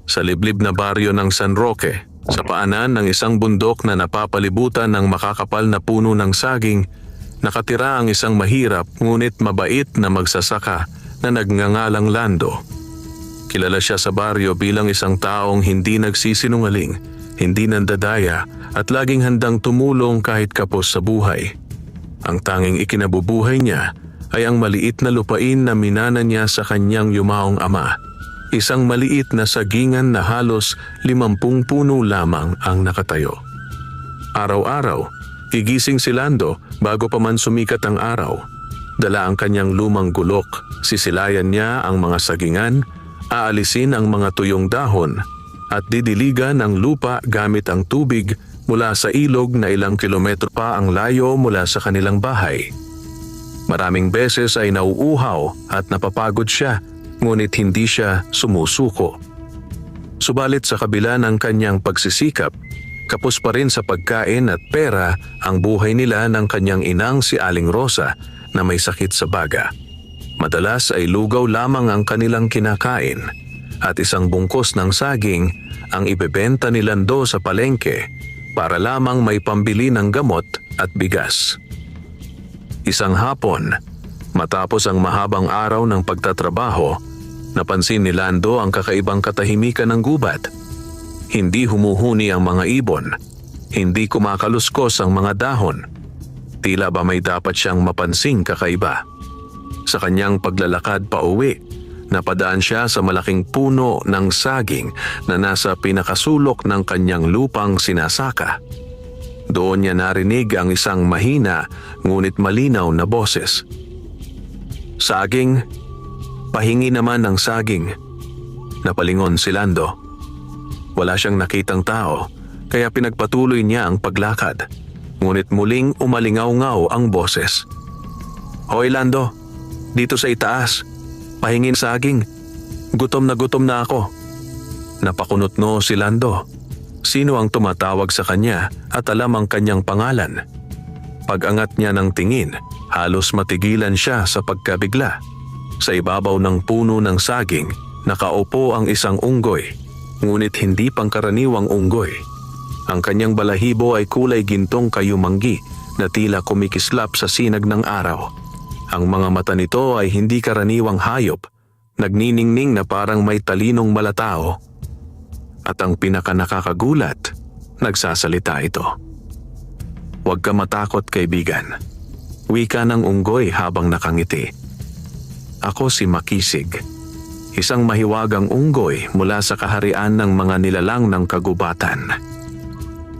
Sa liblib na baryo ng San Roque, sa paanan ng isang bundok na napapalibutan ng makakapal na puno ng saging, nakatira ang isang mahirap ngunit mabait na magsasaka na nagngangalang Lando. Kilala siya sa baryo bilang isang taong hindi nagsisinungaling, hindi nandadaya at laging handang tumulong kahit kapos sa buhay. Ang tanging ikinabubuhay niya ay ang maliit na lupain na minana niya sa kanyang yumaong ama. Isang maliit na sagingan na halos 50 puno lamang ang nakatayo. Araw-araw, gigising si Lando bago pa man sumikat ang araw. Dala ang kanyang lumang gulok, sisilayan niya ang mga sagingan, aalisin ang mga tuyong dahon, at didiligan ang lupa gamit ang tubig mula sa ilog na ilang kilometro pa ang layo mula sa kanilang bahay. Maraming beses ay nauuhaw at napapagod siya, ngunit hindi siya sumusuko. Subalit sa kabila ng kanyang pagsisikap, kapos pa rin sa pagkain at pera ang buhay nila ng kanyang inang si Aling Rosa na may sakit sa baga. Madalas ay lugaw lamang ang kanilang kinakain at isang bungkos ng saging ang ibebenta ni Lando sa palengke para lamang may pambili ng gamot at bigas. Isang hapon, matapos ang mahabang araw ng pagtatrabaho, napansin ni Lando ang kakaibang katahimikan ng gubat. Hindi humuhuni ang mga ibon, hindi kumakaluskos ang mga dahon. Tila ba may dapat siyang mapansing kakaiba. Sa kanyang paglalakad pa uwi, napadaan siya sa malaking puno ng saging na nasa pinakasulok ng kanyang lupang sinasaka. Doon niya narinig ang isang mahina ngunit malinaw na boses. "Saging, pahingi naman ng saging." Napalingon si Lando. Wala siyang nakitang tao, kaya pinagpatuloy niya ang paglakad. Ngunit muling umalingaw-ngaw ang boses. "Hoy Lando, dito sa itaas, pahingin saging. Gutom na ako." Napakunotno si Lando. Sino ang tumatawag sa kanya at alam ang kanyang pangalan? Pag-angat niya ng tingin, halos matigilan siya sa pagkabigla. Sa ibabaw ng puno ng saging, nakaupo ang isang unggoy, ngunit hindi pangkaraniwang unggoy. Ang kanyang balahibo ay kulay gintong kayumanggi na tila kumikislap sa sinag ng araw. Ang mga mata nito ay hindi karaniwang hayop, nagniningning na parang may talinong malatao. At ang pinakanakakagulat, nagsasalita ito. "Huwag ka matakot, kaibigan," wika ng unggoy habang nakangiti. "Ako si Makisig, isang mahiwagang unggoy mula sa kaharian ng mga nilalang ng kagubatan.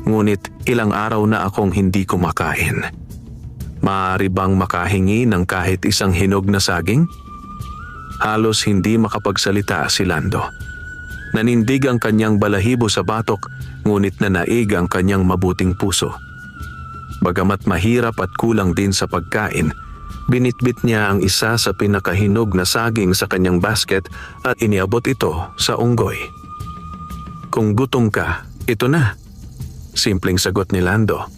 Ngunit ilang araw na akong hindi kumakain. Maaari bang makahingi ng kahit isang hinog na saging?" Halos hindi makapagsalita si Lando. Nanindig ang kanyang balahibo sa batok, ngunit nanaig ang kanyang mabuting puso. Bagamat mahirap at kulang din sa pagkain, binitbit niya ang isa sa pinakahinog na saging sa kanyang basket at iniabot ito sa unggoy. "Kung gutom ka, ito na," simpleng sagot ni Lando.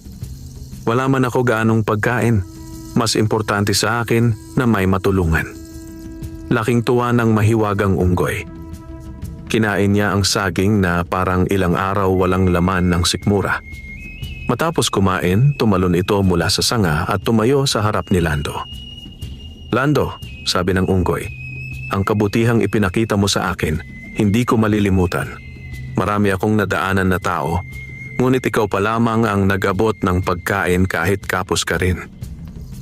"Wala man ako gaanong pagkain, mas importante sa akin na may matulungan." Laking tuwa ng mahiwagang unggoy. Kinain niya ang saging na parang ilang araw walang laman ng sikmura. Matapos kumain, tumalon ito mula sa sanga at tumayo sa harap ni Lando. "Lando," sabi ng unggoy, "ang kabutihang ipinakita mo sa akin, hindi ko malilimutan. Marami akong nadaanan na tao, ngunit ikaw pa lamang ang nag-abot ng pagkain kahit kapos ka rin.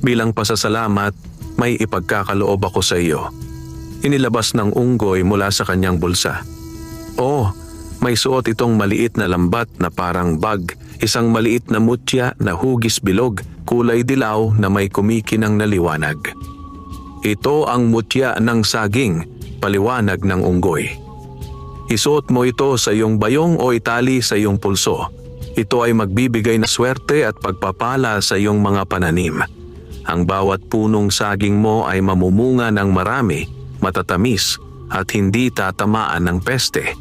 Bilang pasasalamat, may ipagkakaloob ako sa iyo." Inilabas ng unggoy mula sa kanyang bulsa. "Oh, may suot itong maliit na lambat na parang bag, isang maliit na mutya na hugis bilog, kulay dilaw na may kumikinang na liwanag." "Ito ang mutya ng saging," paliwanag ng unggoy. "Isuot mo ito sa iyong bayong o itali sa iyong pulso. Ito ay magbibigay na swerte at pagpapala sa iyong mga pananim. Ang bawat punong saging mo ay mamumunga ng marami, matatamis at hindi tatamaan ng peste."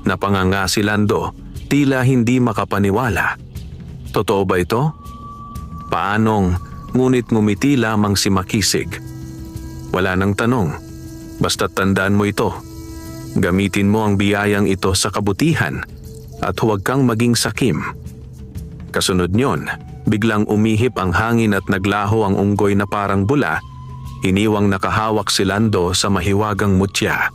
Napanganga si Lando, tila hindi makapaniwala. "Totoo ba ito?" "Paanong?" ngunit ngumiti lamang si Makisig. "Wala nang tanong. Basta't tandaan mo ito. Gamitin mo ang biyayang ito sa kabutihan at huwag kang maging sakim. Kasunod niyon, biglang umihip ang hangin at naglaho ang unggoy na parang bula, iniwang nakahawak si Lando sa mahiwagang mutya.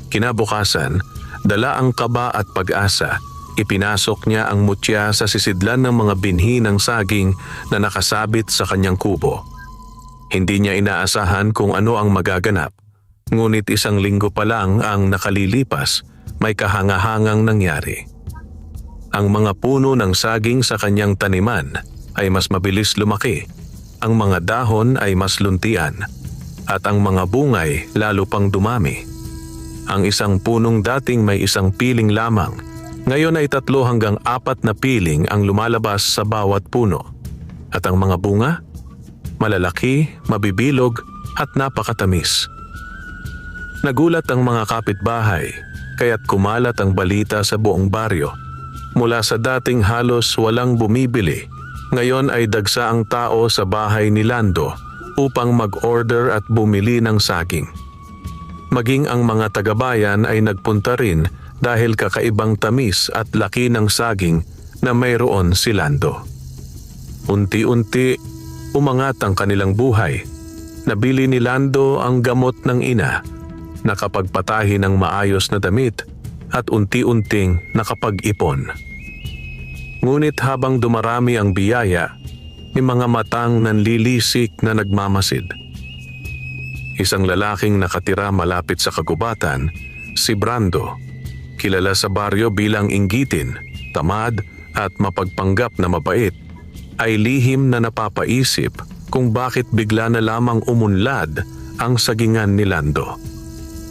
Kinabukasan, dala ang kaba at pag-asa, ipinasok niya ang mutya sa sisidlan ng mga binhi ng saging na nakasabit sa kanyang kubo. Hindi niya inaasahan kung ano ang magaganap, ngunit 1 linggo pa lang ang nakalilipas, may kahangahangang nangyari. Ang mga puno ng saging sa kanyang taniman ay mas mabilis lumaki, ang mga dahon ay mas luntian, at ang mga bungay lalo pang dumami. Ang isang punong dating may 1 piling lamang, ngayon ay 3 hanggang 4 na piling ang lumalabas sa bawat puno. At ang mga bunga? Malalaki, mabibilog at napakatamis. Nagulat ang mga kapitbahay, kaya't kumalat ang balita sa buong baryo. Mula sa dating halos walang bumibili, ngayon ay dagsa ang tao sa bahay ni Lando upang mag-order at bumili ng saging. Maging ang mga taga-bayan ay nagpunta rin dahil kakaibang tamis at laki ng saging na mayroon si Lando. Unti-unti, umangat ang kanilang buhay. Nabili ni Lando ang gamot ng ina, nakapagpatahi ng maayos na damit at unti-unting nakapag-ipon. Ngunit habang dumarami ang biyaya, may mga matang nanlilisik na nagmamasid. Isang lalaking nakatira malapit sa kagubatan, si Brando, kilala sa baryo bilang inggitin, tamad at mapagpanggap na mabait, ay lihim na napapaisip kung bakit bigla na lamang umunlad ang sagingan ni Lando.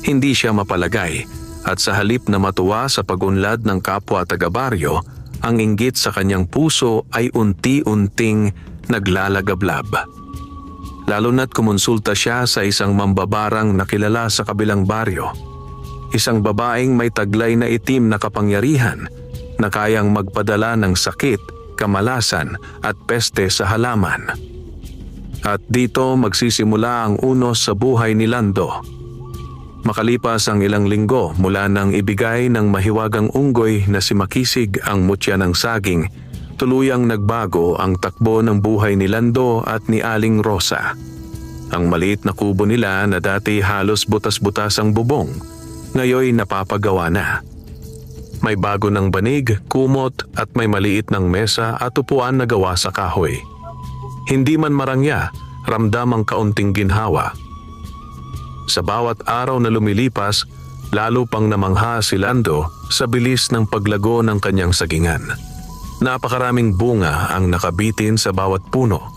Hindi siya mapalagay at sa halip na matuwa sa pagunlad ng kapwa taga-baryo, ang inggit sa kanyang puso ay unti-unting naglalagablab. Lalo na't kumonsulta siya sa isang mambabarang na kilala sa kabilang baryo. Isang babaeng may taglay na itim na kapangyarihan na kayang magpadala ng sakit, kamalasan at peste sa halaman. At dito magsisimula ang unos sa buhay ni Lando. Makalipas ang ilang linggo mula nang ibigay ng mahiwagang unggoy na si Makisig ang mutya ng saging, tuluyang nagbago ang takbo ng buhay ni Lando at ni Aling Rosa. Ang maliit na kubo nila na dati halos butas-butas ang bubong, ngayon napapagawa na. May bago ng banig, kumot at may maliit ng mesa at upuan na gawa sa kahoy. Hindi man marangya, ramdam ang kaunting ginhawa. Sa bawat araw na lumilipas, lalo pang namangha si Lando sa bilis ng paglago ng kanyang sagingan. Napakaraming bunga ang nakabitin sa bawat puno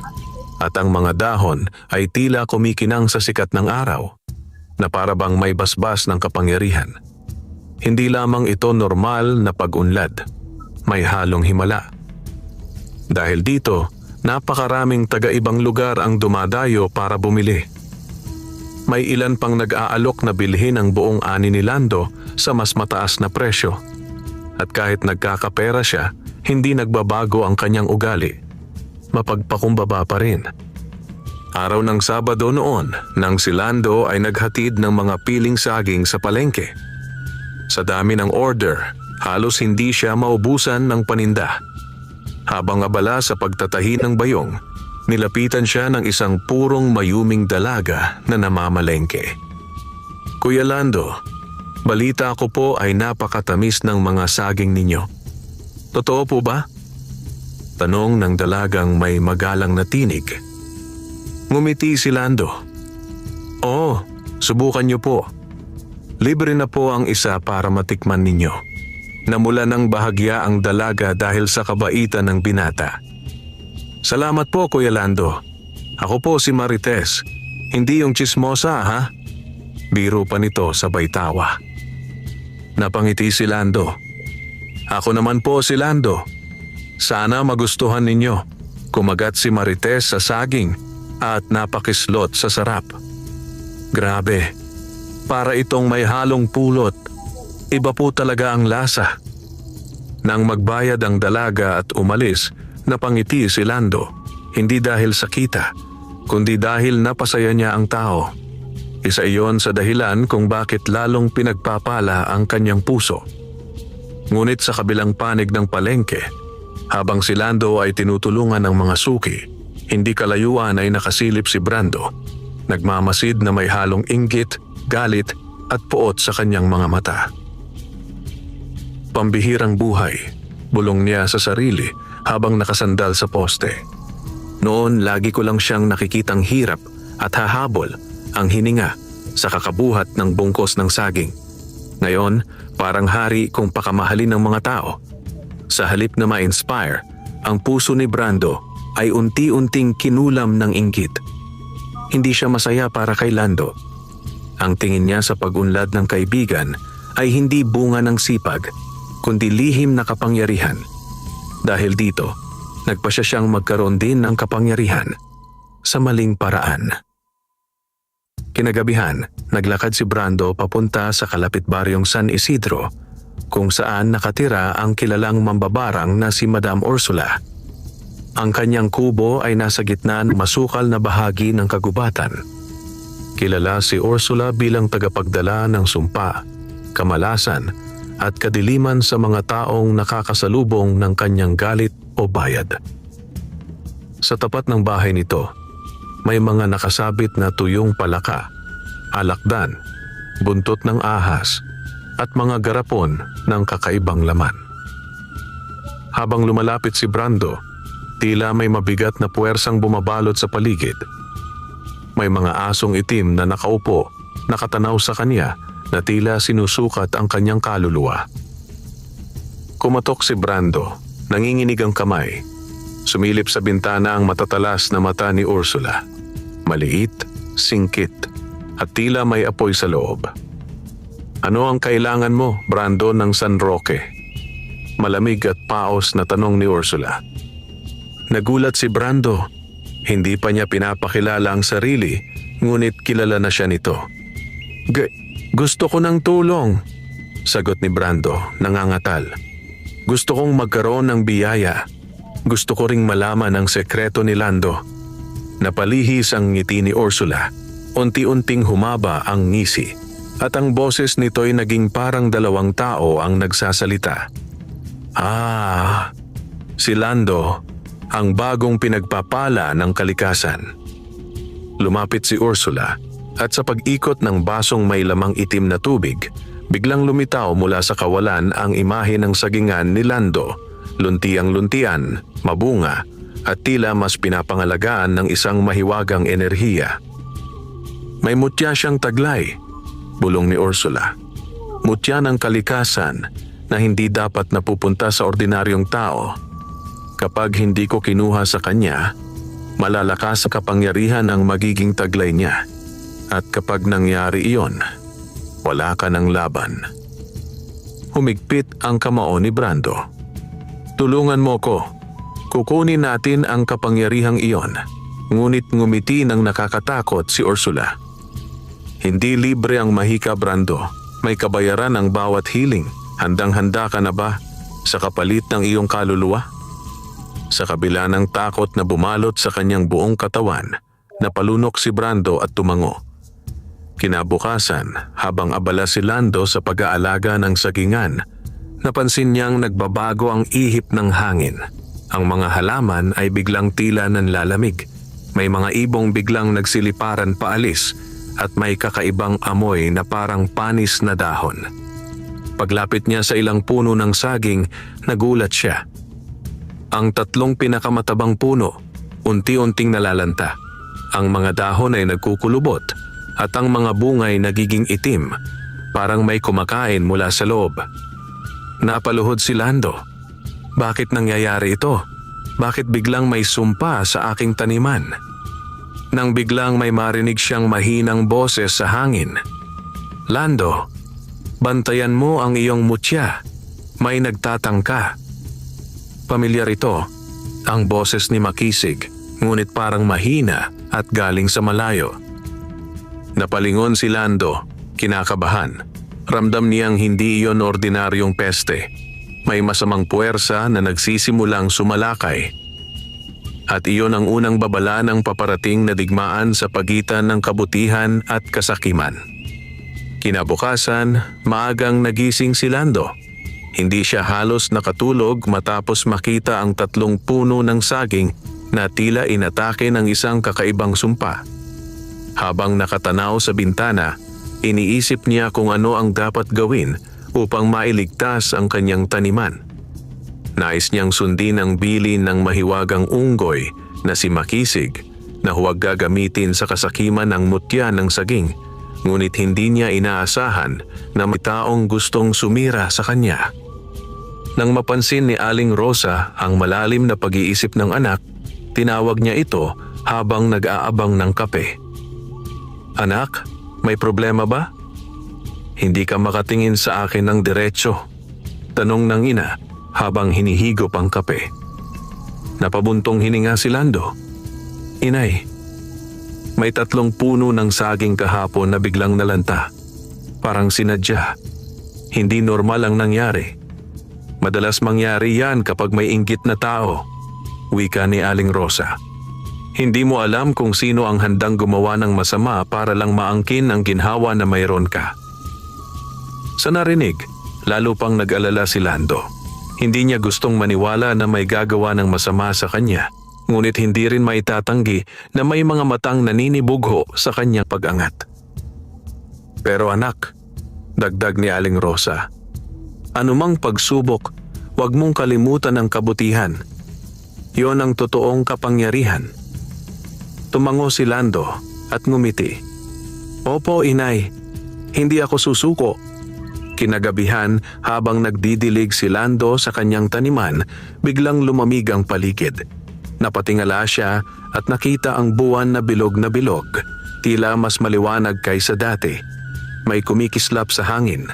at ang mga dahon ay tila kumikinang sa sikat ng araw na para bang may basbas ng kapangyarihan. Hindi lamang ito normal na pag-unlad, may halong himala. Dahil dito, napakaraming taga-ibang lugar ang dumadayo para bumili. May ilan pang nag-aalok na bilhin ang buong ani ni Lando sa mas mataas na presyo. At kahit nagkakapera siya, hindi nagbabago ang kanyang ugali. Mapagpakumbaba pa rin. Araw ng Sabado noon, nang si Lando ay naghatid ng mga piling saging sa palengke. Sa dami ng order, halos hindi siya maubusan ng paninda. Habang abala sa pagtatahi ng bayong, nilapitan siya ng isang purong mayuming dalaga na namamalengke. Kuya Lando, balita ko po ay napakatamis ng mga saging ninyo. Totoo po ba? Tanong ng dalagang may magalang na tinig. Ngumiti si Lando. Oo, subukan niyo po. Libre na po ang isa para matikman ninyo. Namula ng bahagya ang dalaga dahil sa kabaitan ng binata. Salamat po, Kuya Lando. Ako po si Marites. Hindi yung chismosa, ha? Biro pa nito sabay tawa. Napangiti si Lando. Ako naman po si Lando. Sana magustuhan ninyo. Kumagat si Marites sa saging at napakislot sa sarap. Grabe, para itong may halong pulot. Iba po talaga ang lasa. Nang magbayad ang dalaga at umalis, napangiti si Lando, hindi dahil sa kita, kundi dahil napasaya niya ang tao. Isa iyon sa dahilan kung bakit lalong pinagpapala ang kanyang puso. Ngunit sa kabilang panig ng palengke, habang si Lando ay tinutulungan ng mga suki, hindi kalayuan ay nakasilip si Brando, nagmamasid na may halong inggit, galit at puot sa kanyang mga mata. Pambihirang buhay, bulong niya sa sarili habang nakasandal sa poste. Noon lagi ko lang siyang nakikitang hirap at hahabol ang hininga sa kakabuhat ng bungkos ng saging. Ngayon, parang hari kung pakamahalin ng mga tao. Sa halip na ma-inspire, ang puso ni Brando ay unti-unting kinulam ng inggit. Hindi siya masaya para kay Lando. Ang tingin niya sa pag-unlad ng kaibigan ay hindi bunga ng sipag, kundi lihim na kapangyarihan. Dahil dito, nagpasya siyang magkaroon din ng kapangyarihan sa maling paraan. Kinagabihan, naglakad si Brando papunta sa kalapit baryong San Isidro, kung saan nakatira ang kilalang mambabarang na si Madam Ursula. Ang kanyang kubo ay nasa gitna ng masukal na bahagi ng kagubatan. Kilala si Ursula bilang tagapagdala ng sumpa, kamalasan at kadiliman sa mga taong nakakasalubong ng kanyang galit o bayad. Sa tapat ng bahay nito, may mga nakasabit na tuyong palaka, alakdan, buntot ng ahas, at mga garapon ng kakaibang laman. Habang lumalapit si Brando, tila may mabigat na puwersang bumabalot sa paligid. May mga asong itim na nakaupo, nakatanaw sa kanya na tila sinusukat ang kanyang kaluluwa. Kumatok si Brando, nanginginig ang kamay. Sumilip sa bintana ang matatalas na mata ni Ursula. Maliit, singkit, at tila may apoy sa loob. Ano ang kailangan mo, Brando ng San Roque? Malamig at paos na tanong ni Ursula. Nagulat si Brando. Hindi pa niya pinapakilala ang sarili, ngunit kilala na siya nito. Gusto ko ng tulong, sagot ni Brando, nangangatal. Gusto kong magkaroon ng biyaya. Gusto ko ring malaman ang sekreto ni Lando. Napalihis ang ngiti ni Ursula. Unti-unting humaba ang ngisi. At ang boses nito'y naging parang dalawang tao ang nagsasalita. Si Lando, ang bagong pinagpapala ng kalikasan. Lumapit si Ursula at sa pag-ikot ng basong may lamang itim na tubig, biglang lumitaw mula sa kawalan ang imahe ng sagingan ni Lando, luntiang-luntian, mabunga, at tila mas pinapangalagaan ng isang mahiwagang enerhiya. May mutya siyang taglay, bulong ni Ursula. Mutya ng kalikasan na hindi dapat napupunta sa ordinaryong tao. Kapag hindi ko kinuha sa kanya, malalakas sa kapangyarihan ang magiging taglay niya. At kapag nangyari iyon, wala ka ng laban. Humigpit ang kamao ni Brando. Tulungan mo ko. Kukunin natin ang kapangyarihang iyon. Ngunit ngumiti ng nakakatakot si Ursula. Hindi libre ang mahika, Brando. May kabayaran ang bawat hiling. Handang-handa ka na ba sa kapalit ng iyong kaluluwa? Sa kabila ng takot na bumalot sa kanyang buong katawan, napalunok si Brando at tumango. Kinabukasan, habang abala si Lando sa pag-aalaga ng sagingan, napansin niyang nagbabago ang ihip ng hangin. Ang mga halaman ay biglang tila nanlalamig. May mga ibong biglang nagsiliparan paalis at may kakaibang amoy na parang panis na dahon. Paglapit niya sa ilang puno ng saging, nagulat siya. Ang tatlong pinakamatabang puno, unti-unting nalalanta. Ang mga dahon ay nagkukulubot at ang mga bunga ay nagiging itim, parang may kumakain mula sa loob. Napaluhod si Lando. Bakit nangyayari ito? Bakit biglang may sumpa sa aking taniman? Nang biglang may marinig siyang mahinang boses sa hangin. Lando, bantayan mo ang iyong mutya. May nagtatangka. Pamilyar ito, ang boses ni Makisig, ngunit parang mahina at galing sa malayo. Napalingon si Lando, kinakabahan. Ramdam niyang hindi iyon ordinaryong peste. May masamang puwersa na nagsisimulang sumalakay. At iyon ang unang babala ng paparating na digmaan sa pagitan ng kabutihan at kasakiman. Kinabukasan, maagang nagising si Lando. Hindi siya halos nakatulog matapos makita ang 3 puno ng saging na tila inatake ng isang kakaibang sumpa. Habang nakatanaw sa bintana, iniisip niya kung ano ang dapat gawin upang mailigtas ang kanyang taniman. Nais niyang sundin ang bilin ng mahiwagang unggoy na si Makisig na huwag gagamitin sa kasakiman ng mutya ng saging, ngunit hindi niya inaasahan na may taong gustong sumira sa kanya. Nang mapansin ni Aling Rosa ang malalim na pag-iisip ng anak, tinawag niya ito habang nag-aabang ng kape. "Anak, may problema ba? Hindi ka makatingin sa akin ng diretso," tanong ng ina habang hinihigop ang kape. Napabuntong hininga si Lando. "Inay, may 3 puno ng saging kahapon na biglang nalanta. Parang sinadya. Hindi normal ang nangyari. Madalas mangyari yan kapag may inggit na tao," wika ni Aling Rosa. "Hindi mo alam kung sino ang handang gumawa ng masama para lang maangkin ang ginhawa na mayroon ka." Sa narinig, lalo pang nag-alala si Lando. Hindi niya gustong maniwala na may gagawa ng masama sa kanya, ngunit hindi rin maitatanggi na may mga matang naninibugho sa kanyang pag-angat. "Pero anak," dagdag ni Aling Rosa, "anumang pagsubok, huwag mong kalimutan ang kabutihan. Yon ang totoong kapangyarihan." Tumango si Lando at ngumiti. "Opo, inay. Hindi ako susuko." Kinagabihan, habang nagdidilig si Lando sa kanyang taniman, biglang lumamig ang paligid. Napatingala siya at nakita ang buwan na bilog, tila mas maliwanag kaysa dati. May kumikislap sa hangin,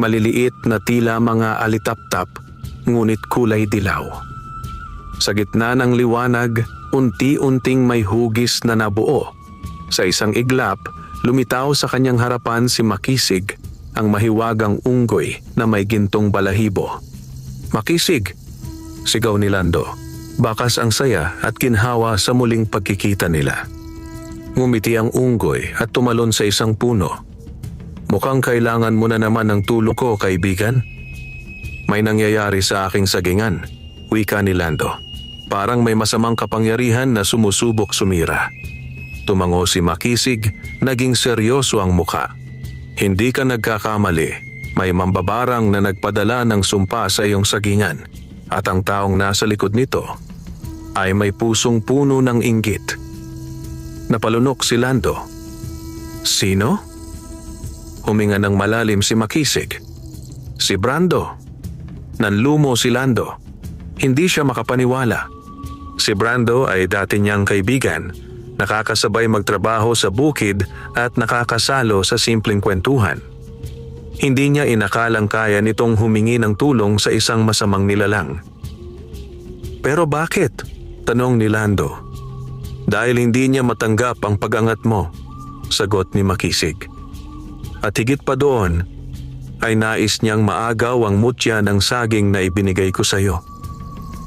maliliit na tila mga alitap-tap, ngunit kulay dilaw. Sa gitna ng liwanag, unti-unting may hugis na nabuo. Sa isang iglap, lumitaw sa kanyang harapan si Makisig, ang mahiwagang unggoy na may gintong balahibo. "Makisig!" sigaw ni Lando. Bakas ang saya at ginhawa sa muling pagkikita nila. Ngumiti ang unggoy at tumalon sa isang puno. "Mukhang kailangan mo na naman ng tulong ko, kaibigan. May nangyayari sa aking sagingan," wika ni Lando. "Parang may masamang kapangyarihan na sumusubok sumira." Tumango si Makisig, naging seryoso ang mukha. "Hindi ka nagkakamali. May mambabarang na nagpadala ng sumpa sa iyong sagingan, at ang taong nasa likod nito ay may pusong puno ng inggit." Napalunok si Lando. "Sino?" Huminga ng malalim si Makisig. "Si Brando." Nanlumo si Lando. Hindi siya makapaniwala. Si Brando ay dati niyang kaibigan, nakakasabay magtrabaho sa bukid at nakakasalo sa simpleng kwentuhan. Hindi niya inakalang kaya nitong humingi ng tulong sa isang masamang nilalang. "Pero bakit?" tanong ni Lando. "Dahil hindi niya matanggap ang pag-angat mo," sagot ni Makisig. "At higit pa doon, ay nais niyang maagaw ang mutya ng saging na ibinigay ko sa iyo."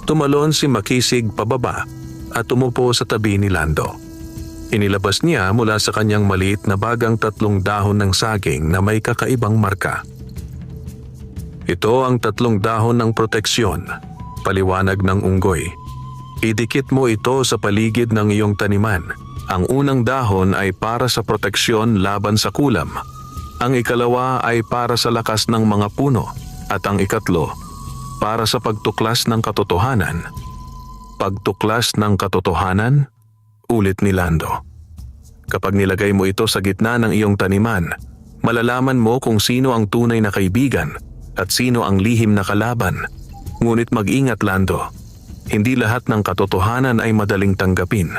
Tumalon si Makisig pababa at umupo sa tabi ni Lando. Inilabas niya mula sa kanyang maliit na bagang 3 dahon ng saging na may kakaibang marka. "Ito ang 3 dahon ng proteksyon," paliwanag ng unggoy. "Idikit mo ito sa paligid ng iyong taniman. Ang unang dahon ay para sa proteksyon laban sa kulam. Ang ikalawa ay para sa lakas ng mga puno. At ang ikatlo, para sa pagtuklas ng katotohanan." "Pagtuklas ng katotohanan?" ulit ni Lando. "Kapag nilagay mo ito sa gitna ng iyong taniman, malalaman mo kung sino ang tunay na kaibigan at sino ang lihim na kalaban. Ngunit mag-ingat, Lando. Hindi lahat ng katotohanan ay madaling tanggapin."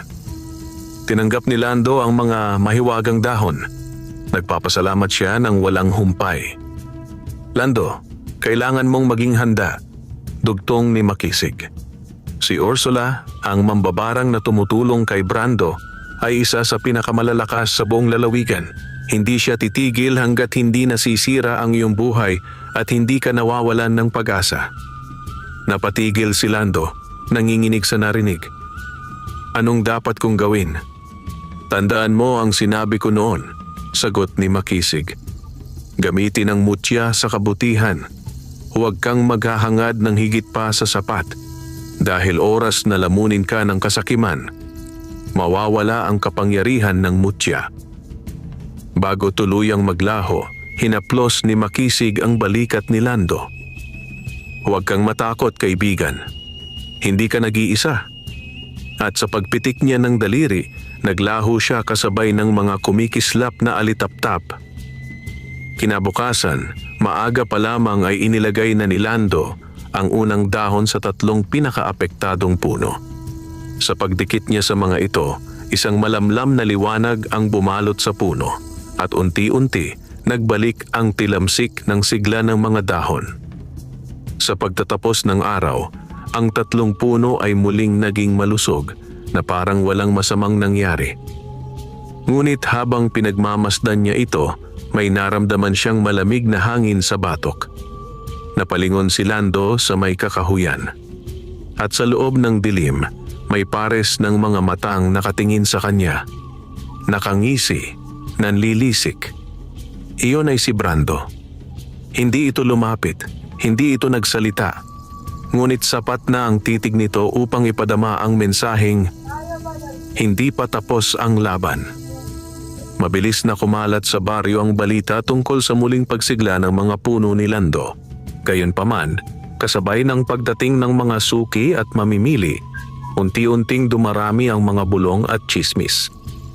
Tinanggap ni Lando ang mga mahiwagang dahon. Nagpapasalamat siya ng walang humpay. "Lando, kailangan mong maging handa," dugtong ni Makisig. Si Ursula, ang mambabarang na tumutulong kay Brando, ay isa sa pinakamalalakas sa buong lalawigan. Hindi siya titigil hanggat hindi nasisira ang iyong buhay at hindi ka nawawalan ng pag-asa. Napatigil si Lando, nanginginig sa narinig. Anong dapat kong gawin? Tandaan mo ang sinabi ko noon, sagot ni Makisig. Gamitin ang mutya sa kabutihan. Huwag kang maghahangad ng higit pa sa sapat. Dahil oras na lamunin ka ng kasakiman, mawawala ang kapangyarihan ng mutya. Bago tuluyang maglaho, hinaplos ni Makisig ang balikat ni Lando. Huwag kang matakot, kaibigan. Hindi ka nag-iisa. At sa pagpitik niya ng daliri, naglaho siya kasabay ng mga kumikislap na alitaptap. Kinabukasan, maaga pa lamang ay inilagay na ni Lando ang unang dahon sa 3 pinakaapektadong puno. Sa pagdikit niya sa mga ito, isang malamlam na liwanag ang bumalot sa puno at unti-unti nagbalik ang tilamsik ng sigla ng mga dahon. Sa pagtatapos ng araw, ang 3 puno ay muling naging malusog na parang walang masamang nangyari. Ngunit habang pinagmamasdan niya ito, may naramdaman siyang malamig na hangin sa batok. Napalingon si Lando sa may kakahuyan. At sa loob ng dilim, may pares ng mga matang nakatingin sa kanya. Nakangisi, nanlilisik. Iyon ay si Brando. Hindi ito lumapit, hindi ito nagsalita. Ngunit sapat na ang titig nito upang ipadama ang mensaheng, hindi pa tapos ang laban. Mabilis na kumalat sa baryo ang balita tungkol sa muling pagsigla ng mga puno ni Lando. Gayunpaman, kasabay ng pagdating ng mga suki at mamimili, unti-unting dumarami ang mga bulong at tsismis.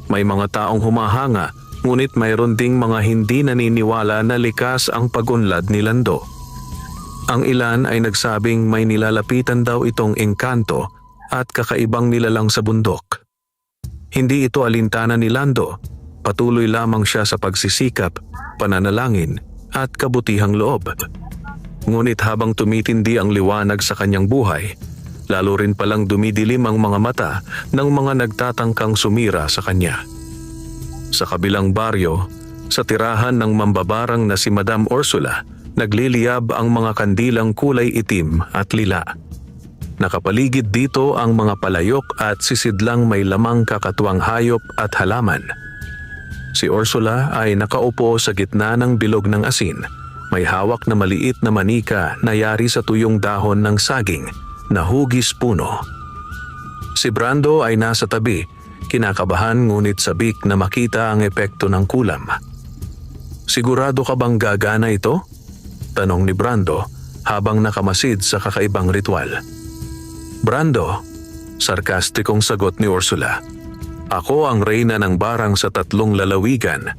May mga taong humahanga, ngunit mayroon ding mga hindi naniniwala na likas ang pag-unlad ni Lando. Ang ilan ay nagsabing may nilalapitan daw itong engkanto at kakaibang nilalang sa bundok. Hindi ito alintana ni Lando, patuloy lamang siya sa pagsisikap, pananalangin at kabutihang loob. Ngunit habang tumitindi ang liwanag sa kanyang buhay, lalo rin palang dumidilim ang mga mata ng mga nagtatangkang sumira sa kanya. Sa kabilang baryo, sa tirahan ng mambabarang na si Madam Ursula, nagliliyab ang mga kandilang kulay itim at lila. Nakapaligid dito ang mga palayok at sisidlang may lamang kakatuwang hayop at halaman. Si Ursula ay nakaupo sa gitna ng bilog ng asin, may hawak na maliit na manika na yari sa tuyong dahon ng saging na hugis puno. Si Brando ay nasa tabi, kinakabahan ngunit sabik na makita ang epekto ng kulam. Sigurado ka bang gagana ito? Tanong ni Brando habang nakamasid sa kakaibang ritual. Brando, sarkastikong sagot ni Ursula. Ako ang reyna ng barang sa 3 lalawigan.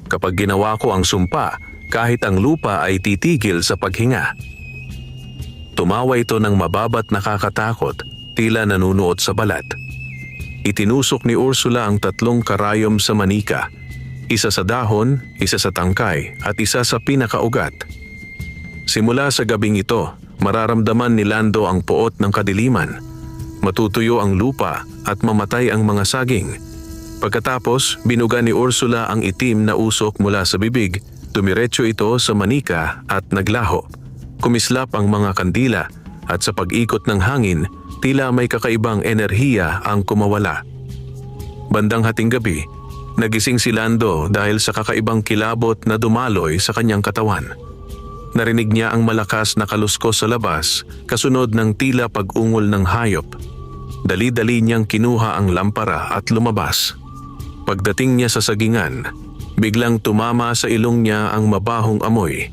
Kapag ginawa ko ang sumpa, kahit ang lupa ay titigil sa paghinga. Tumawa ito ng mababa't nakakatakot, tila nanunuot sa balat. Itinusok ni Ursula ang 3 karayom sa manika. Isa sa dahon, isa sa tangkay at isa sa pinakaugat. Simula sa gabing ito, mararamdaman ni Lando ang puot ng kadiliman. Matutuyo ang lupa at mamatay ang mga saging. Pagkatapos, binuga ni Ursula ang itim na usok mula sa bibig, dumiretso ito sa manika at naglaho. Kumislap ang mga kandila at sa pag-ikot ng hangin, tila may kakaibang enerhiya ang kumawala. Bandang hating gabi, nagising si Lando dahil sa kakaibang kilabot na dumaloy sa kanyang katawan. Narinig niya ang malakas na kaluskos sa labas, kasunod ng tila pag-ungol ng hayop. Dali-dali niyang kinuha ang lampara at lumabas. Pagdating niya sa sagingan, biglang tumama sa ilong niya ang mabahong amoy,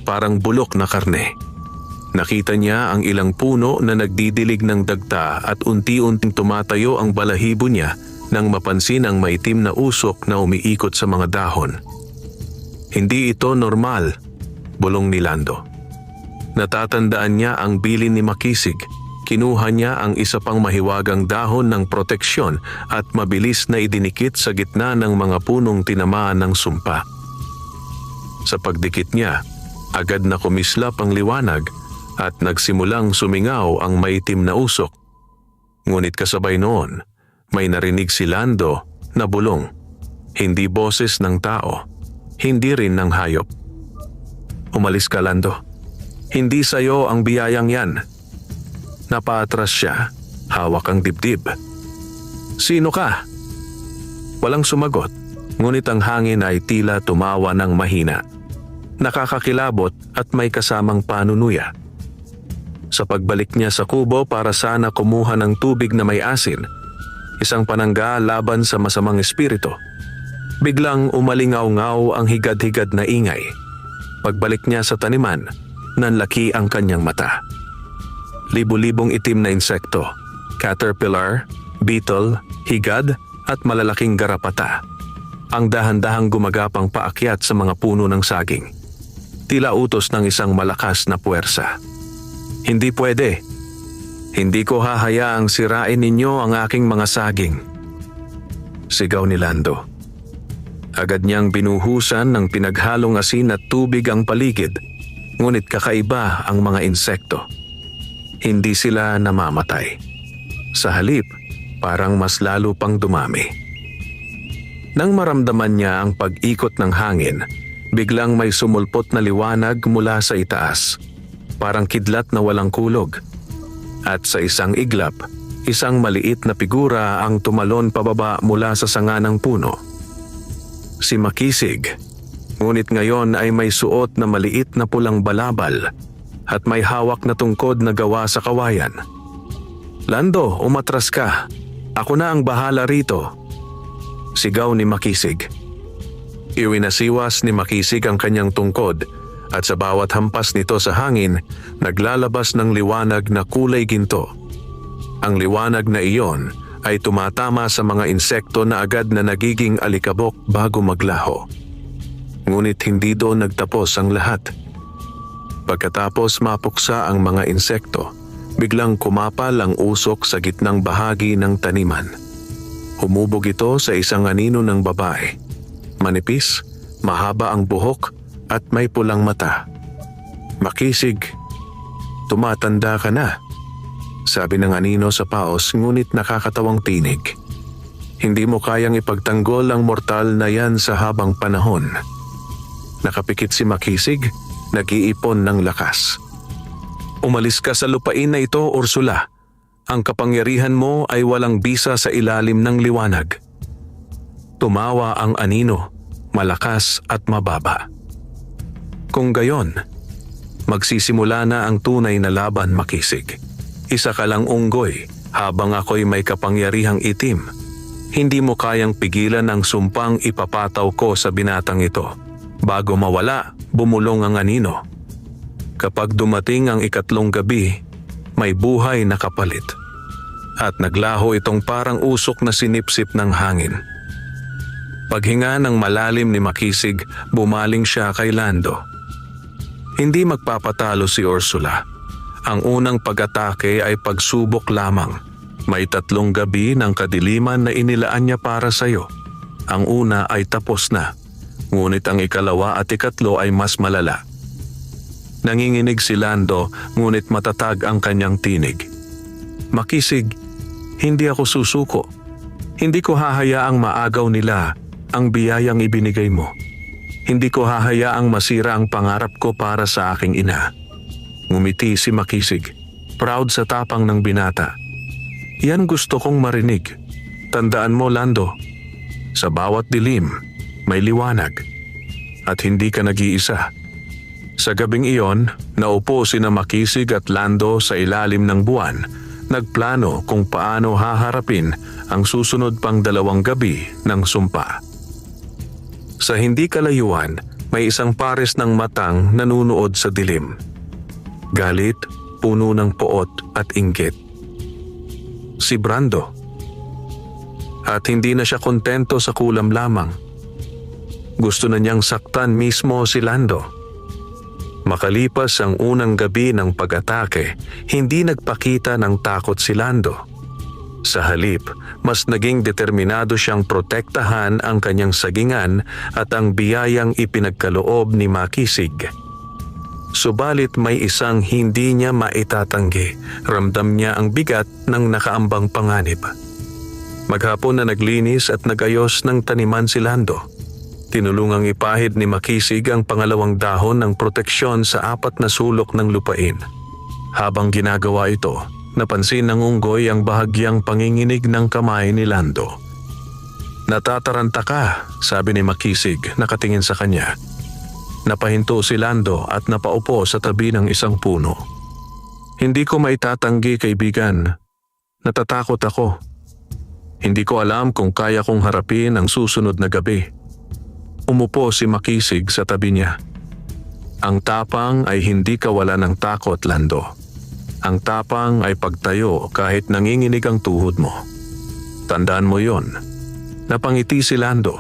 parang bulok na karne. Nakita niya ang ilang puno na nagdidilig ng dagta at unti-unting tumatayo ang balahibo niya nang mapansin ang maitim na usok na umiikot sa mga dahon. Hindi ito normal, bulong ni Lando. Natatandaan niya ang bilin ni Makisig. Kinuha niya ang isa pang mahiwagang dahon ng proteksyon at mabilis na idinikit sa gitna ng mga punong tinamaan ng sumpa. Sa pagdikit niya, agad na kumislap ang liwanag at nagsimulang sumingaw ang maitim na usok. Ngunit kasabay noon, may narinig si Lando na bulong. Hindi boses ng tao, hindi rin ng hayop. Umalis ka, Lando. Hindi sa'yo ang biyayang yan. Napaatras siya, hawak ang dibdib. Sino ka? Walang sumagot, ngunit ang hangin ay tila tumawa ng mahina. Nakakakilabot at may kasamang panunuya. Sa pagbalik niya sa kubo para sana kumuha ng tubig na may asin, isang panangga laban sa masamang espiritu, biglang umalingaw-ngaw ang higad-higad na ingay. Pagbalik niya sa taniman, nanlaki ang kanyang mata. Libu-libong itim na insekto, caterpillar, beetle, higad at malalaking garapata ang dahan-dahang gumagapang paakyat sa mga puno ng saging. Tila utos ng isang malakas na puwersa. Hindi pwede. Hindi ko hahayaang sirain ninyo ang aking mga saging. Sigaw ni Lando. Agad niyang binuhusan ng pinaghalong asin at tubig ang paligid, ngunit kakaiba ang mga insekto. Hindi sila namamatay. Sa halip, parang mas lalo pang dumami. Nang maramdaman niya ang pag-ikot ng hangin, biglang may sumulpot na liwanag mula sa itaas, parang kidlat na walang kulog. At sa isang iglap, isang maliit na figura ang tumalon pababa mula sa sanga ng puno. Si Makisig, ngunit ngayon ay may suot na maliit na pulang balabal at may hawak na tungkod na gawa sa kawayan. Lando, umatras ka. Ako na ang bahala rito. Sigaw ni Makisig. Iwinasiwas ni Makisig ang kanyang tungkod at sa bawat hampas nito sa hangin, naglalabas ng liwanag na kulay ginto. Ang liwanag na iyon ay tumatama sa mga insekto na agad na nagiging alikabok bago maglaho. Ngunit hindi doon nagtapos ang lahat. Pagkatapos mapuksa ang mga insekto, biglang kumapal ang usok sa gitnang bahagi ng taniman. Humubog ito sa isang anino ng babae. Manipis, mahaba ang buhok at may pulang mata. Makisig, tumatanda ka na, sabi ng anino sa paos ngunit nakakatawang tinig. Hindi mo kayang ipagtanggol ang mortal na yan sa habang panahon. Nakapikit si Makisig, nag-iipon ng lakas. Umalis ka sa lupain na ito, Ursula. Ang kapangyarihan mo ay walang bisa sa ilalim ng liwanag. Tumawa ang anino, malakas at mababa. Kung gayon, magsisimula na ang tunay na laban, Makisig. Isa ka lang unggoy, habang ako'y may kapangyarihang itim. Hindi mo kayang pigilan ang sumpang ipapataw ko sa binatang ito. Bago mawala, bumulong ang anino. Kapag dumating ang ikatlong gabi, may buhay na kapalit. At naglaho itong parang usok na sinipsip ng hangin. Paghinga ng malalim ni Makisig, bumaling siya kay Lando. Hindi magpapatalo si Ursula. Ang unang pag-atake ay pagsubok lamang. May 3 gabi ng kadiliman na inilaan niya para sa'yo. Ang una ay tapos na, ngunit ang ikalawa at ikatlo ay mas malala. Nanginginig si Lando, ngunit matatag ang kanyang tinig. Makisig, hindi ako susuko. Hindi ko hahayaang maagaw nila ang biyayang ibinigay mo. Hindi ko hahayaang masira ang pangarap ko para sa aking ina. Ngumiti si Makisig, proud sa tapang ng binata. Yan gusto kong marinig. Tandaan mo, Lando, sa bawat dilim, may liwanag. At hindi ka nag-iisa. Sa gabing iyon, naupo sina Makisig at Lando sa ilalim ng buwan, nagplano kung paano haharapin ang susunod pang 2 gabi ng sumpa. Sa hindi kalayuan, may isang pares ng matang nanunood sa dilim. Galit, puno ng poot at inggit. Si Brando. At hindi na siya kontento sa kulam lamang. Gusto na niyang saktan mismo si Lando. Makalipas ang unang gabi ng pag-atake, hindi nagpakita ng takot si Lando. Sa halip, mas naging determinado siyang protektahan ang kanyang sagingan at ang biyayang ipinagkaloob ni Makisig. Subalit may isang hindi niya maitatanggi, ramdam niya ang bigat ng nakaambang panganib. Maghapon na naglinis at nagayos ng taniman si Lando. Tinulungang ipahid ni Makisig ang pangalawang dahon ng proteksyon sa 4 na sulok ng lupain. Habang ginagawa ito, napansin ng unggoy ang bahagyang panginginig ng kamay ni Lando. "Natataranta ka," sabi ni Makisig nakatingin sa kanya. Napahinto si Lando at napaupo sa tabi ng isang puno. "Hindi ko maitatanggi, kaibigan. Natatakot ako. Hindi ko alam kung kaya kong harapin ang susunod na gabi." Umupo si Makisig sa tabi niya. "Ang tapang ay hindi kawalan ng takot, Lando. Ang tapang ay pagtayo kahit nanginginig ang tuhod mo. Tandaan mo yon." Napangiti si Lando.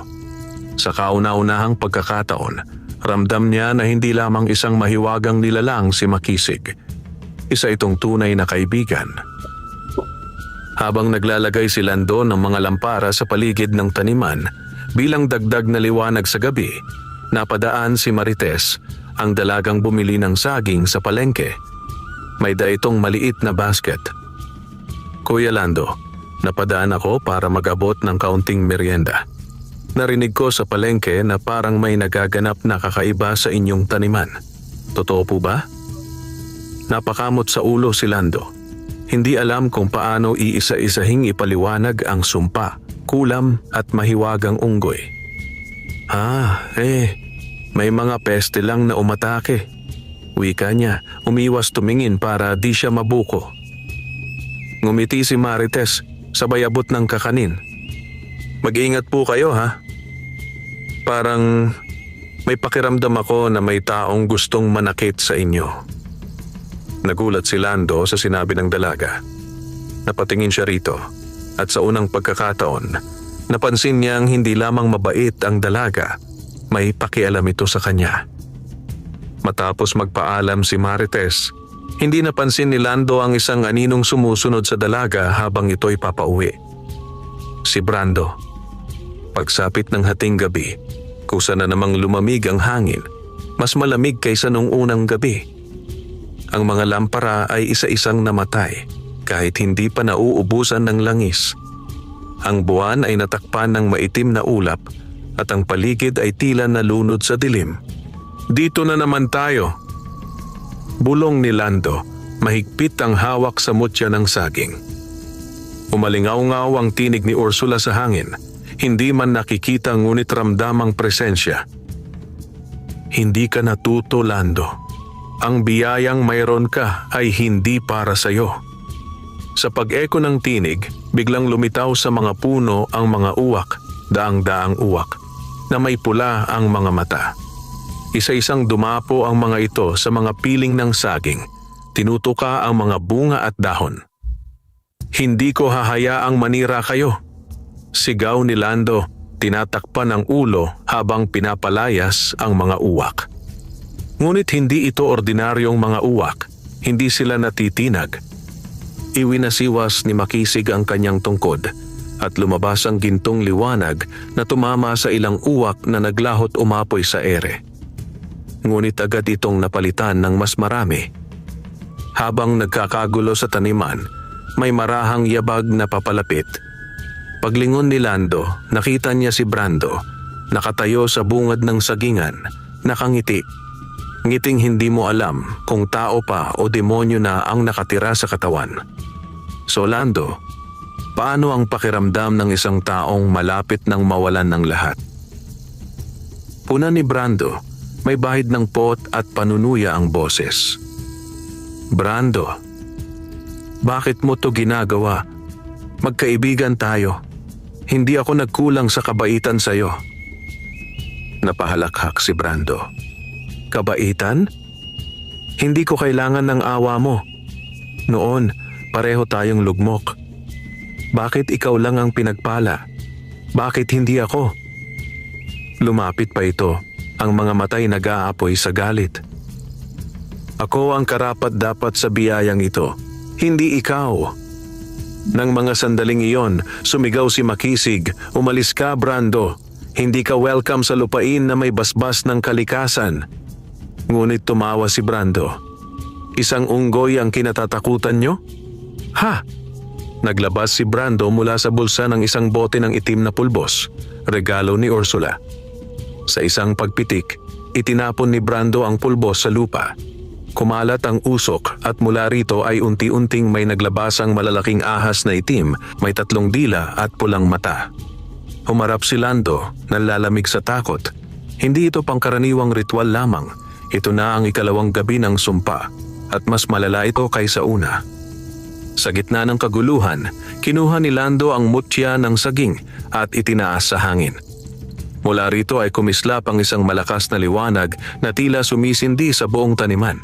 Sa kauna-unahang pagkakataon, ramdam niya na hindi lamang isang mahiwagang nilalang si Makisig. Isa itong tunay na kaibigan. Habang naglalagay si Lando ng mga lampara sa paligid ng taniman, bilang dagdag na liwanag sa gabi, napadaan si Marites, ang dalagang bumili ng saging sa palengke. May daitong maliit na basket. "Kuya Lando, napadaan ako para mag-abot ng kaunting merienda. Narinig ko sa palengke na parang may nagaganap na kakaiba sa inyong taniman. Totoo po ba?" Napakamot sa ulo si Lando. Hindi alam kung paano iisa-isahing ipaliwanag ang sumpa, kulam at mahiwagang unggoy. May mga peste lang na umatake." Wika niya, umiwas tumingin para di siya mabuko. Ngumiti si Marites, sabay abot ng kakanin. "Mag-ingat po kayo, ha? Parang may pakiramdam ako na may taong gustong manakit sa inyo." Nagulat si Lando sa sinabi ng dalaga. Napatingin siya rito at sa unang pagkakataon, napansin niyang hindi lamang mabait ang dalaga, may pakialam ito sa kanya. Matapos magpaalam si Marites, hindi napansin ni Lando ang isang aninong sumusunod sa dalaga habang ito'y papauwi. Si Brando. Pagsapit ng hating gabi, kusa na namang lumamig ang hangin, mas malamig kaysa nung unang gabi. Ang mga lampara ay isa-isang namatay kahit hindi pa nauubusan ng langis. Ang buwan ay natakpan ng maitim na ulap at ang paligid ay tila nalunod sa dilim. "Dito na naman tayo." Bulong ni Lando, mahigpit ang hawak sa mutya ng saging. Umalingaw-ngaw ang tinig ni Ursula sa hangin, hindi man nakikita ngunit ramdamang presensya. "Hindi ka natuto, Lando. Ang biyayang mayroon ka ay hindi para sa'yo." Sa pag-eko ng tinig, biglang lumitaw sa mga puno ang mga uwak, daang-daang uwak, na may pula ang mga mata. Isa-isang dumapo ang mga ito sa mga piling ng saging. Tinutuka ang mga bunga at dahon. "Hindi ko hahayaang manira kayo." Sigaw ni Lando, tinatakpan ang ulo habang pinapalayas ang mga uwak. Ngunit hindi ito ordinaryong mga uwak, hindi sila natitinag. Iwinasiwas ni Makisig ang kanyang tungkod at lumabas ang gintong liwanag na tumama sa ilang uwak na naglahot umapoy sa ere. Ngunit agad itong napalitan ng mas marami. Habang nagkakagulo sa taniman, may marahang yabag na papalapit. Paglingon ni Lando, nakita niya si Brando, nakatayo sa bungad ng sagingan, nakangiti. Ngiting hindi mo alam kung tao pa o demonyo na ang nakatira sa katawan. "So Lando, paano ang pakiramdam ng isang taong malapit ng mawalan ng lahat?" Puna ni Brando, may bahid ng pot at panunuya ang boses. "Brando, bakit mo to ginagawa? Magkaibigan tayo. Hindi ako nagkulang sa kabaitan sa'yo." Napahalakhak si Brando. "Kabaitan? Hindi ko kailangan ng awa mo. Noon, pareho tayong lugmok. Bakit ikaw lang ang pinagpala? Bakit hindi ako?" Lumapit pa ito, ang mga matay nag-aapoy sa galit. "Ako ang karapat-dapat sa biyayang ito, hindi ikaw." Nang mga sandaling iyon, sumigaw si Makisig, "Umalis ka, Brando. Hindi ka welcome sa lupain na may basbas ng kalikasan." Ngunit tumawa si Brando. "Isang unggoy ang kinatatakutan nyo?" "Ha?" Naglabas si Brando mula sa bulsa ng isang bote ng itim na pulbos, regalo ni Ursula. Sa isang pagpitik, itinapon ni Brando ang pulbos sa lupa. Kumalat ang usok at mula rito ay unti-unting may naglabasang malalaking ahas na itim, may 3 dila at pulang mata. Humarap si Lando, nalalamig sa takot. Hindi ito pangkaraniwang ritual lamang. Ito na ang ikalawang gabi ng sumpa at mas malala ito kaysa una. Sa gitna ng kaguluhan, kinuha ni Lando ang mutya ng saging at itinaas sa hangin. Mula rito ay kumislap ang isang malakas na liwanag na tila sumisindi sa buong taniman.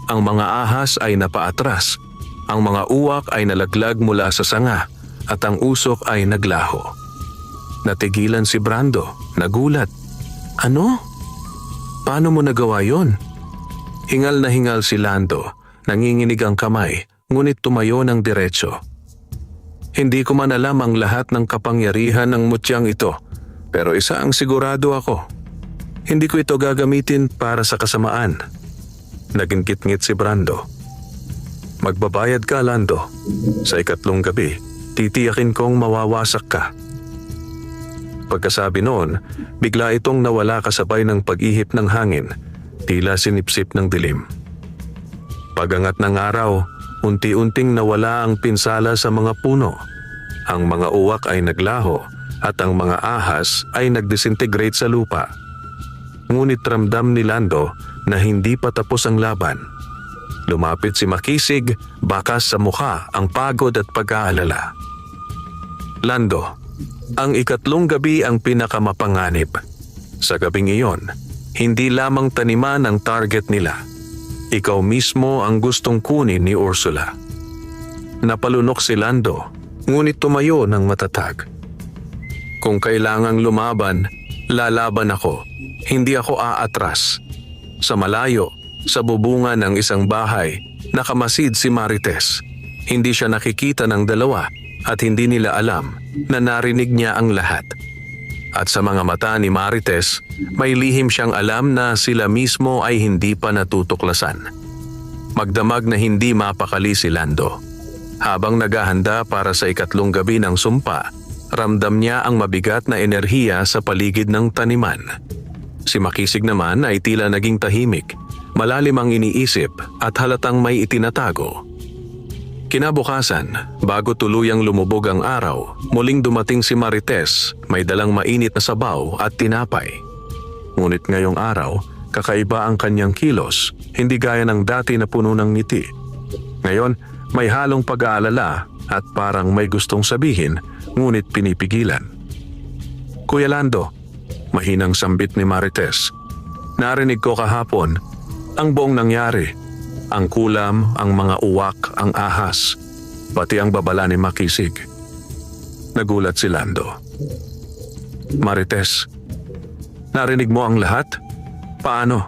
Ang mga ahas ay napaatras, ang mga uwak ay nalaglag mula sa sanga at ang usok ay naglaho. Natigilan si Brando, nagulat. Ano? Paano mo nagawa yon? Hingal na hingal si Lando, nanginginig ang kamay, ngunit tumayo ng diretso. Hindi ko man alam ang lahat ng kapangyarihan ng mutyang ito, pero isa ang sigurado ako. Hindi ko ito gagamitin para sa kasamaan. Naging kitngit si Brando. Magbabayad ka, Lando. Sa ikatlong gabi, titiyakin kong mawawasak ka. Pagkasabi noon, bigla itong nawala kasabay ng pag-ihip ng hangin, tila sinipsip ng dilim. Pagangat ng araw, unti-unting nawala ang pinsala sa mga puno. Ang mga uwak ay naglaho at ang mga ahas ay nagdisintegrate sa lupa. Ngunit ramdam ni Lando na hindi pa tapos ang laban. Lumapit si Makisig, bakas sa mukha ang pagod at pag-aalala. Lando, ang ikatlong gabi ang pinakamapanganib. Sa gabing iyon, hindi lamang taniman ang target nila. Ikaw mismo ang gustong kunin ni Ursula. Napalunok si Lando, ngunit tumayo ng matatag. Kung kailangang lumaban, lalaban ako. Hindi ako aatras. Sa malayo, sa bubungan ng isang bahay, nakamasid si Marites. Hindi siya nakikita ng dalawa at hindi nila alam na narinig niya ang lahat. At sa mga mata ni Marites, may lihim siyang alam na sila mismo ay hindi pa natutuklasan. Magdamag na hindi mapakali si Lando. Habang naghahanda para sa ikatlong gabi ng sumpa, ramdam niya ang mabigat na enerhiya sa paligid ng taniman. Si Makisig naman ay tila naging tahimik, malalim ang iniisip at halatang may itinatago. Kinabukasan, bago tuluyang lumubog ang araw, muling dumating si Marites, may dalang mainit na sabaw at tinapay. Ngunit ngayong araw, kakaiba ang kanyang kilos, hindi gaya ng dati na puno ng ngiti. Ngayon, may halong pag-aalala at parang may gustong sabihin, ngunit pinipigilan. Kuya Lando, mahinang sambit ni Marites. Narinig ko kahapon ang buong nangyari. Ang kulam, ang mga uwak, ang ahas, pati ang babala ni Makisig. Nagulat si Lando. Marites, narinig mo ang lahat? Paano?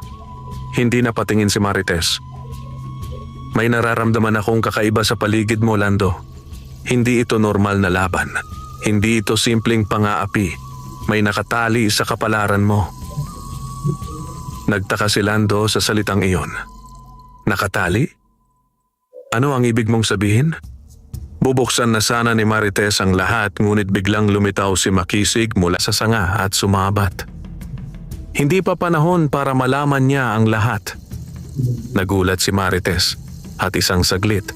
Hindi napatingin si Marites. May nararamdaman akong kakaiba sa paligid mo, Lando. Hindi ito normal na laban. Hindi ito simpleng pang-aapi. May nakatali sa kapalaran mo. Nagtaka si Lando sa salitang iyon. Nakatali? Ano ang ibig mong sabihin? Bubuksan na sana ni Marites ang lahat ngunit biglang lumitaw si Makisig mula sa sanga at sumabat. Hindi pa panahon para malaman niya ang lahat. Nagulat si Marites at isang saglit.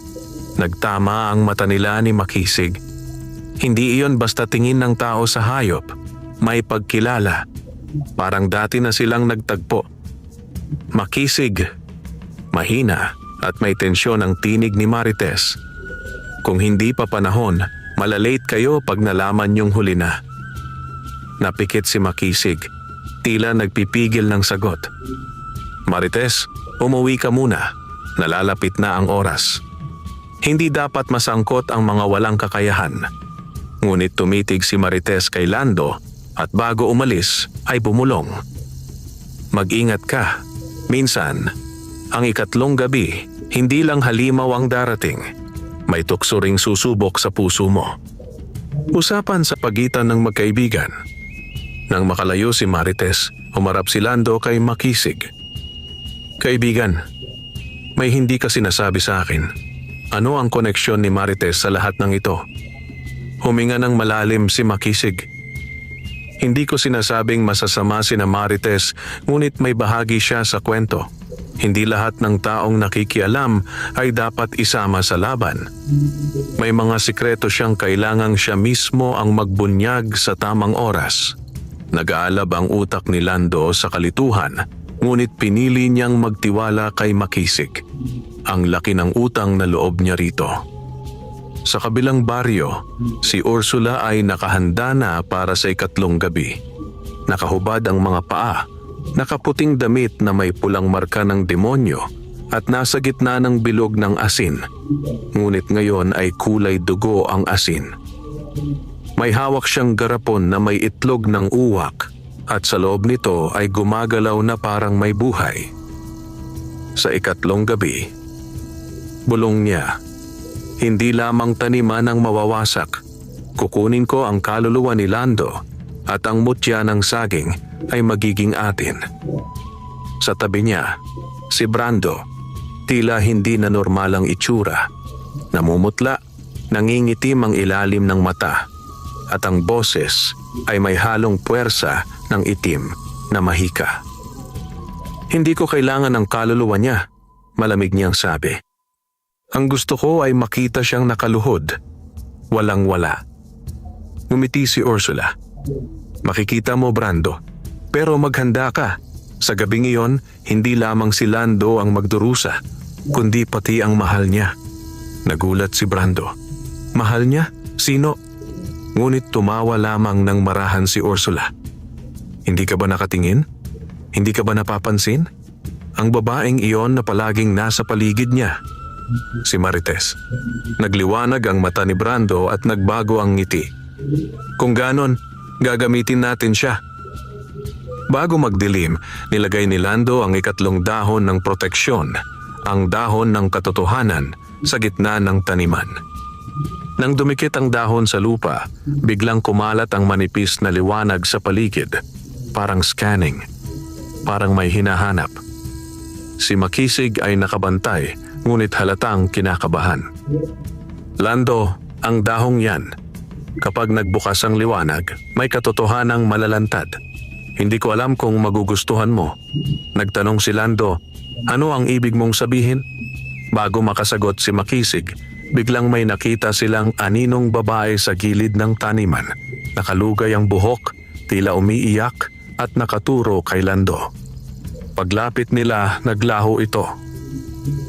Nagtama ang mata nila ni Makisig. Hindi iyon basta tingin ng tao sa hayop. May pagkilala. Parang dati na silang nagtagpo. Makisig. Mahina at may tensyon ang tinig ni Marites. Kung hindi pa panahon, malalate kayo pag nalaman yung huli na. Napikit si Makisig. Tila nagpipigil ng sagot. Marites, umuwi ka muna. Nalalapit na ang oras. Hindi dapat masangkot ang mga walang kakayahan. Ngunit tumitig si Marites kay Lando at bago umalis ay bumulong. Mag-ingat ka. Minsan, ang ikatlong gabi, hindi lang halimaw ang darating. May tukso ring susubok sa puso mo. Usapan sa pagitan ng magkaibigan. Nang makalayo si Marites, humarap si Lando kay Makisig. Kaibigan, may hindi ka sinasabi sa akin. Ano ang koneksyon ni Marites sa lahat ng ito? Huminga ng malalim si Makisig. Hindi ko sinasabing masasama sina Marites, ngunit may bahagi siya sa kwento. Hindi lahat ng taong nakikialam ay dapat isama sa laban. May mga sikreto siyang kailangang siya mismo ang magbunyag sa tamang oras. Nag-aalab ang utak ni Lando sa kalituhan, ngunit pinili niyang magtiwala kay Makisig. Ang laki ng utang na loob niya rito. Sa kabilang baryo, si Ursula ay nakahanda na para sa ikatlong gabi. Nakahubad ang mga paa, nakaputing damit na may pulang marka ng demonyo at nasa gitna ng bilog ng asin. Ngunit ngayon ay kulay dugo ang asin. May hawak siyang garapon na may itlog ng uwak at sa loob nito ay gumagalaw na parang may buhay. Sa ikatlong gabi, bulong niya, "Hindi lamang taniman ang mawawasak. Kukunin ko ang kaluluwa ni Lando at ang mutya ng saging ay magiging atin." Sa tabi niya, si Brando, tila hindi na normal ang itsura. Namumutla, nangingitim ang ilalim ng mata, at ang boses ay may halong puwersa ng itim na mahika. "Hindi ko kailangan ng kaluluwa niya," malamig niyang sabi. "Ang gusto ko ay makita siyang nakaluhod, walang-wala." Ngumiti si Ursula. "Makikita mo, Brando. Pero maghanda ka. Sa gabing iyon, hindi lamang si Lando ang magdurusa, kundi pati ang mahal niya." Nagulat si Brando. "Mahal niya? Sino?" Ngunit tumawa lamang ng marahan si Ursula. "Hindi ka ba nakatingin? Hindi ka ba napapansin? Ang babaeng iyon na palaging nasa paligid niya." Si Marites. Nagliwanag ang mata ni Brando at nagbago ang ngiti. "Kung ganon, gagamitin natin siya." Bago magdilim, nilagay ni Lando ang ikatlong dahon ng proteksyon, ang dahon ng katotohanan, sa gitna ng taniman. Nang dumikit ang dahon sa lupa, biglang kumalat ang manipis na liwanag sa paligid. Parang scanning. Parang may hinahanap. Si Makisig ay nakabantay, ngunit halatang kinakabahan. "Lando, ang dahong yan. Kapag nagbukas ang liwanag, may katotohanang malalantad. Hindi ko alam kung magugustuhan mo." Nagtanong si Lando, "Ano ang ibig mong sabihin?" Bago makasagot si Makisig, biglang may nakita silang aninong babae sa gilid ng taniman. Nakalugay ang buhok, tila umiiyak at nakaturo kay Lando. Paglapit nila, naglaho ito.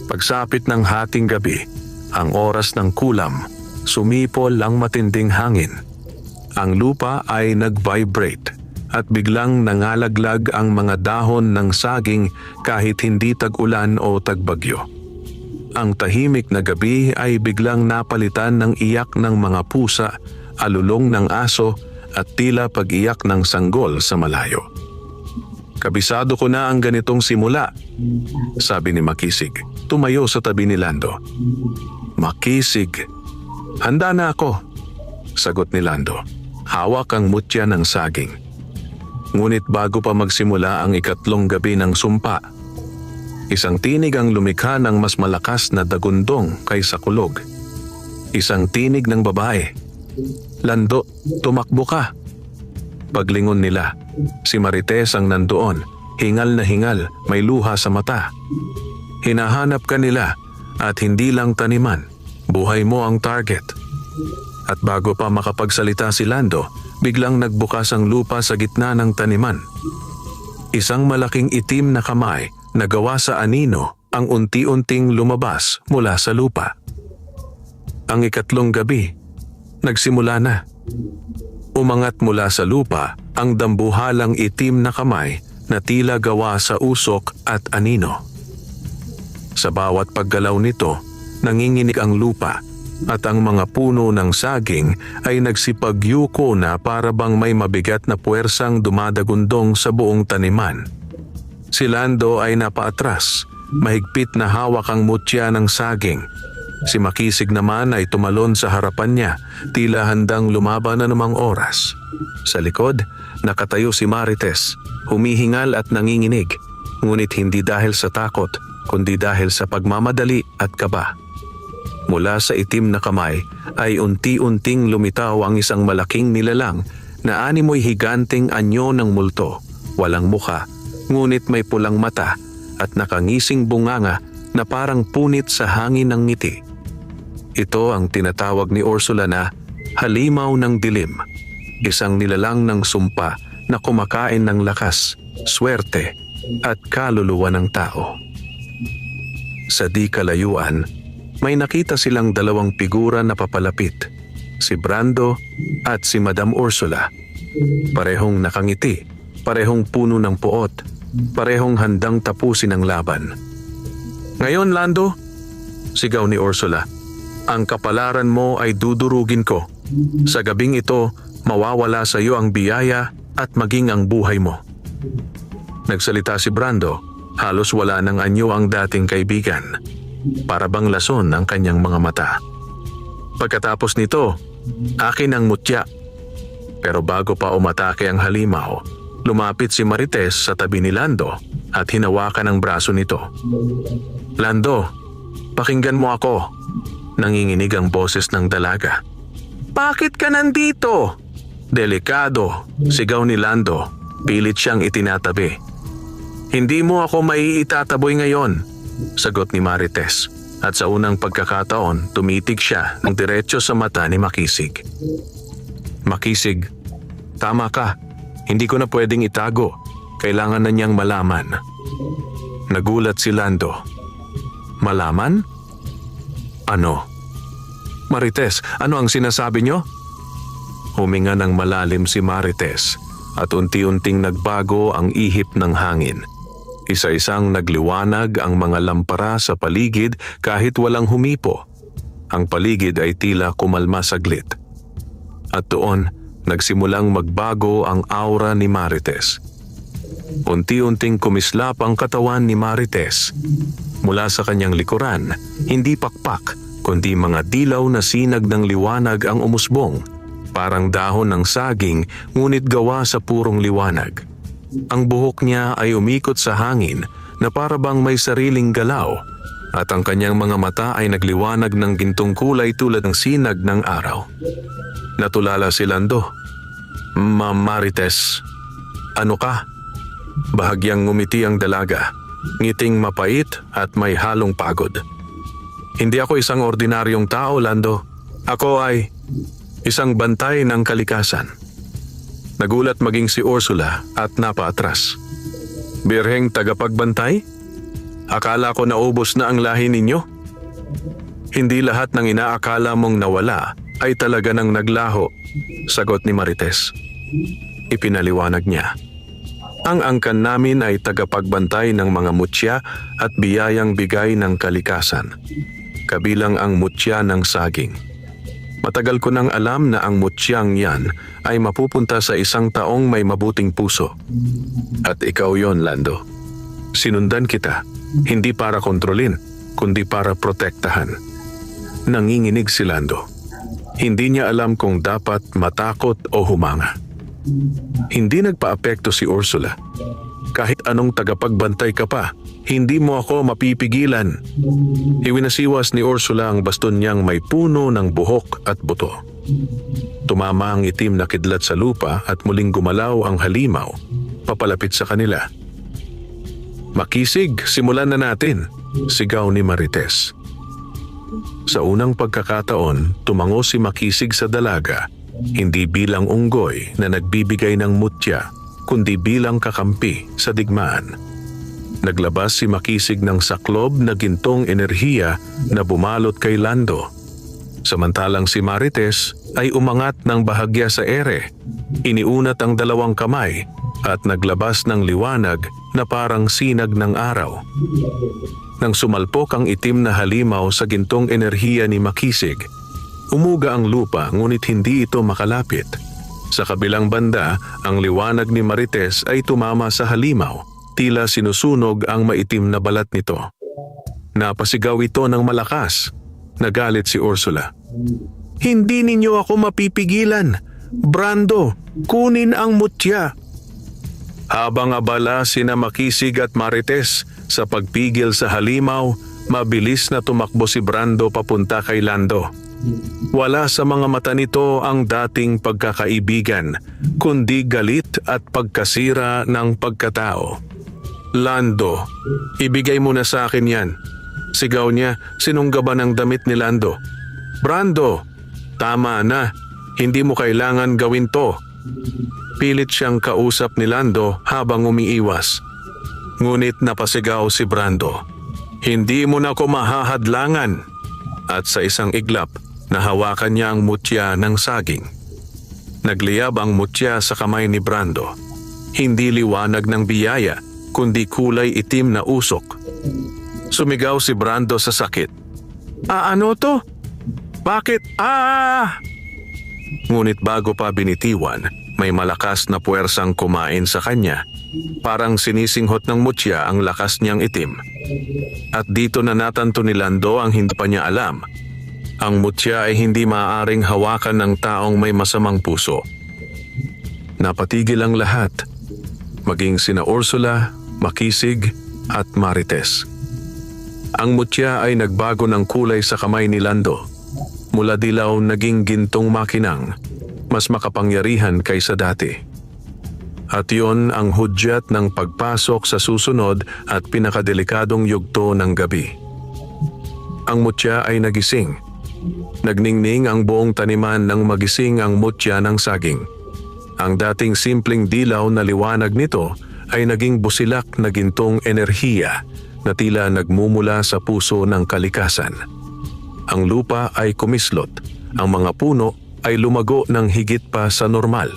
Pagsapit ng hating gabi, ang oras ng kulam, sumipol ang matinding hangin. Ang lupa ay nag-vibrate at biglang nangalaglag ang mga dahon ng saging kahit hindi tag-ulan o tagbagyo. Ang tahimik na gabi ay biglang napalitan ng iyak ng mga pusa, alulong ng aso at tila pag-iyak ng sanggol sa malayo. "Kabisado ko na ang ganitong simula," sabi ni Makisig. Tumayo sa tabi ni Lando. "Makisig, handa na ako," sagot ni Lando. Hawak ang mutya ng saging. Ngunit bago pa magsimula ang ikatlong gabi ng sumpa, isang tinig ang lumikha ng mas malakas na dagundong kaysa kulog. Isang tinig ng babae. "Lando, tumakbo ka." Paglingon nila, si Marites ang nandoon, hingal na hingal, may luha sa mata. Hinahanap ka nila at hindi lang taniman, buhay mo ang target. At bago pa makapagsalita si Lando, biglang nagbukas ang lupa sa gitna ng taniman. Isang malaking itim na kamay na gawa sa anino ang unti-unting lumabas mula sa lupa. Ang ikatlong gabi, nagsimula na. Umangat mula sa lupa ang dambuhalang itim na kamay na tila gawa sa usok at anino. Sa bawat paggalaw nito, nanginginig ang lupa at ang mga puno ng saging ay nagsipagyuko na para bang may mabigat na puwersang dumadagundong sa buong taniman. Si Lando ay napaatras, mahigpit na hawak ang mutya ng saging. Si Makisig naman ay tumalon sa harapan niya, tila handang lumaban na namang oras. Sa likod, nakatayo si Marites, humihingal at nanginginig, ngunit hindi dahil sa takot, kundi dahil sa pagmamadali at kaba. Mula sa itim na kamay ay unti-unting lumitaw ang isang malaking nilalang na animoy higanteng anyo ng multo, walang mukha, ngunit may pulang mata at nakangising bunganga na parang punit sa hangin ng ngiti. Ito ang tinatawag ni Ursula na halimaw ng dilim, isang nilalang ng sumpa na kumakain ng lakas, swerte at kaluluwa ng tao. Sa di kalayuan, may nakita silang dalawang figura na papalapit, si Brando at si Madam Ursula. Parehong nakangiti, parehong puno ng puot, parehong handang tapusin ang laban. "Ngayon, Lando," sigaw ni Ursula, "ang kapalaran mo ay dudurugin ko. Sa gabing ito, mawawala sa iyo ang biyaya at maging ang buhay mo." Nagsalita si Brando, halos wala ng anyo ang dating kaibigan. Para bang lason ang kanyang mga mata. Pagkatapos nito, "Akin ang mutya." Pero bago pa umatake ang halimaw, lumapit si Marites sa tabi ni Lando at hinawakan ang braso nito. "Lando, pakinggan mo ako," nanginginig ang boses ng dalaga. "Bakit ka nandito?" "Delikado," sigaw ni Lando. Pilit siyang itinatabi. "Hindi mo ako maiitataboy ngayon," sagot ni Marites. At sa unang pagkakataon, tumitig siya ng diretso sa mata ni Makisig. "Makisig, tama ka. Hindi ko na pwedeng itago. Kailangan na niyang malaman." Nagulat si Lando. "Malaman? Ano?" "Marites, ano ang sinasabi niyo?" Huminga ng malalim si Marites at unti-unting nagbago ang ihip ng hangin. Isa-isang nagliwanag ang mga lampara sa paligid kahit walang humipo. Ang paligid ay tila kumalma saglit. At doon, nagsimulang magbago ang aura ni Marites. Unti-unting kumislap ang katawan ni Marites. Mula sa kanyang likuran, hindi pakpak, kundi mga dilaw na sinag ng liwanag ang umusbong. Parang dahon ng saging, ngunit gawa sa purong liwanag. Ang buhok niya ay umikot sa hangin na para bang may sariling galaw, at ang kanyang mga mata ay nagliwanag ng gintong kulay tulad ng sinag ng araw. Natulala si Lando. "Ma'am Marites, ano ka?" Bahagyang ngumiti ang dalaga, ngiting mapait at may halong pagod. "Hindi ako isang ordinaryong tao, Lando. Ako ay isang bantay ng kalikasan." Nagulat maging si Ursula at napaatras. "Birheng tagapagbantay? Akala ko naubos na ang lahi ninyo?" "Hindi lahat ng inaakala mong nawala ay talaga nang naglaho," sagot ni Marites. Ipinaliwanag niya. "Ang angkan namin ay tagapagbantay ng mga mutya at biyayang bigay ng kalikasan, kabilang ang mutya ng saging. Matagal ko nang alam na ang mutyang yan ay mapupunta sa isang taong may mabuting puso. At ikaw yon, Lando. Sinundan kita, hindi para kontrolin, kundi para protektahan." Nanginginig si Lando. Hindi niya alam kung dapat matakot o humanga. Hindi nagpaapekto si Ursula. "Kahit anong tagapagbantay ka pa, hindi mo ako mapipigilan." Iwinasiwas ni Ursula ang baston niyang may puno ng buhok at buto. Tumama ang itim na kidlat sa lupa at muling gumalaw ang halimaw, papalapit sa kanila. "Makisig, simulan na natin," sigaw ni Marites. Sa unang pagkakataon, tumango si Makisig sa dalaga, hindi bilang unggoy na nagbibigay ng mutya, kundi bilang kakampi sa digmaan. Naglabas si Makisig ng saklob na gintong enerhiya na bumalot kay Lando. Samantalang si Marites ay umangat ng bahagya sa ere, iniunat ang dalawang kamay at naglabas ng liwanag na parang sinag ng araw. Nang sumalpok ang itim na halimaw sa gintong enerhiya ni Makisig, umuga ang lupa ngunit hindi ito makalapit. Sa kabilang banda, ang liwanag ni Marites ay tumama sa halimaw, tila sinusunog ang maitim na balat nito. Napasigaw ito ng malakas. Nagalit si Ursula. "Hindi ninyo ako mapipigilan. Brando, kunin ang mutya." Habang abala sina Makisig at Marites sa pagpigil sa halimaw, mabilis na tumakbo si Brando papunta kay Lando. Wala sa mga mata nito ang dating pagkakaibigan, kundi galit at pagkasira ng pagkatao. Lando, ibigay mo na sa akin yan. Sigaw niya, sinunggaban ang damit ni Lando. Brando, tama na. Hindi mo kailangan gawin to. Pilit siyang kausap ni Lando habang umiiwas. Ngunit napasigaw si Brando. Hindi mo na ako mahahadlangan. At sa isang iglap, nahawakan niya ang mutya ng saging. Nagliyab ang mutya sa kamay ni Brando. Hindi liwanag ng biyaya, kundi kulay itim na usok. Sumigaw si Brando sa sakit. Ano to? Bakit? Ngunit bago pa binitiwan, may malakas na puwersang kumain sa kanya. Parang sinisinghot ng mutya ang lakas niyang itim. At dito na natanto ni Lando ang hindi pa niya alam. Ang mutya ay hindi maaaring hawakan ng taong may masamang puso. Napatigil ang lahat, maging sina Ursula, Makisig at Marites. Ang mutya ay nagbago ng kulay sa kamay ni Lando. Mula dilaw naging gintong makinang, mas makapangyarihan kaysa dati. At yon ang hudyat ng pagpasok sa susunod at pinakadelikadong yugto ng gabi. Ang mutya ay nagising. Nagningning ang buong taniman ng magising ang mutya ng saging. Ang dating simpleng dilaw na liwanag nito ay naging busilak na gintong enerhiya na tila nagmumula sa puso ng kalikasan. Ang lupa ay kumislot, ang mga puno ay lumago ng higit pa sa normal,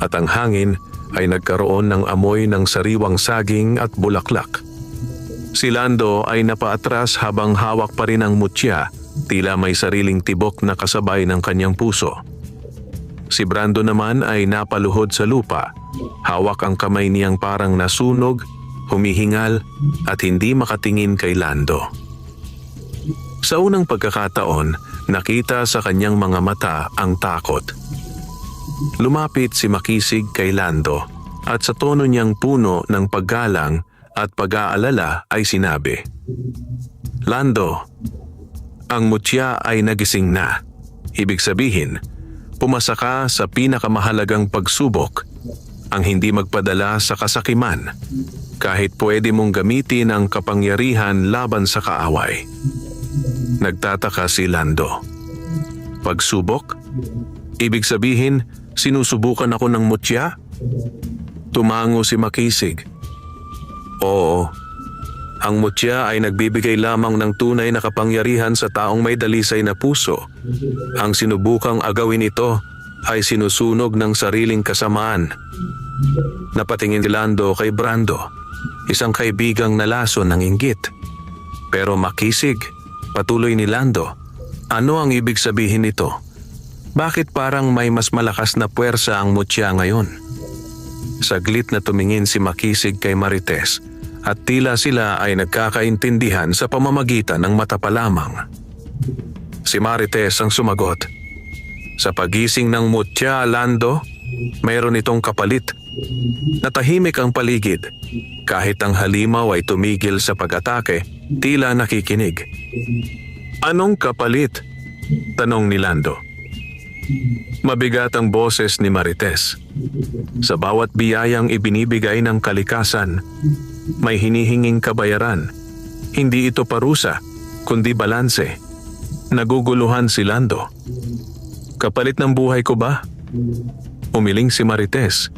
at ang hangin ay nagkaroon ng amoy ng sariwang saging at bulaklak. Si Lando ay napaatras habang hawak pa rin ang mutya, tila may sariling tibok na kasabay ng kanyang puso. Si Brando naman ay napaluhod sa lupa, hawak ang kamay niyang parang nasunog, humihingal at hindi makatingin kay Lando. Sa unang pagkakataon, nakita sa kanyang mga mata ang takot. Lumapit si Makisig kay Lando at sa tono niyang puno ng paggalang at pag-aalala ay sinabi, Lando, ang mutya ay nagising na. Ibig sabihin, pumasa ka sa pinakamahalagang pagsubok, ang hindi magpadala sa kasakiman, kahit pwede mong gamitin ang kapangyarihan laban sa kaaway. Nagtataka si Lando. Pagsubok? Ibig sabihin, sinusubukan ako ng mutya? Tumango si Makisig. Oo, ang mutya ay nagbibigay lamang ng tunay na kapangyarihan sa taong may dalisay na puso. Ang sinubukang agawin ito ay sinusunog ng sariling kasamaan. Napatingin si Lando kay Brando, isang kaibigang nalason ng inggit. Pero Makisig, patuloy ni Lando, ano ang ibig sabihin nito? Bakit parang may mas malakas na puwersa ang mutya ngayon? Saglit na tumingin si Makisig kay Marites at tila sila ay nagkakaintindihan sa pamamagitan ng mata pa lamang. Si Marites ang sumagot, sa pagising ng mutya, Lando, mayroon itong kapalit. Natahimik ang paligid. Kahit ang halimaw ay tumigil sa pag-atake, tila nakikinig. Anong kapalit? Tanong ni Lando. Mabigat ang boses ni Marites. Sa bawat biyayang ibinibigay ng kalikasan, may hinihinging kabayaran. Hindi ito parusa, kundi balanse. Naguguluhan si Lando. Kapalit ng buhay ko ba? Umiling si Marites.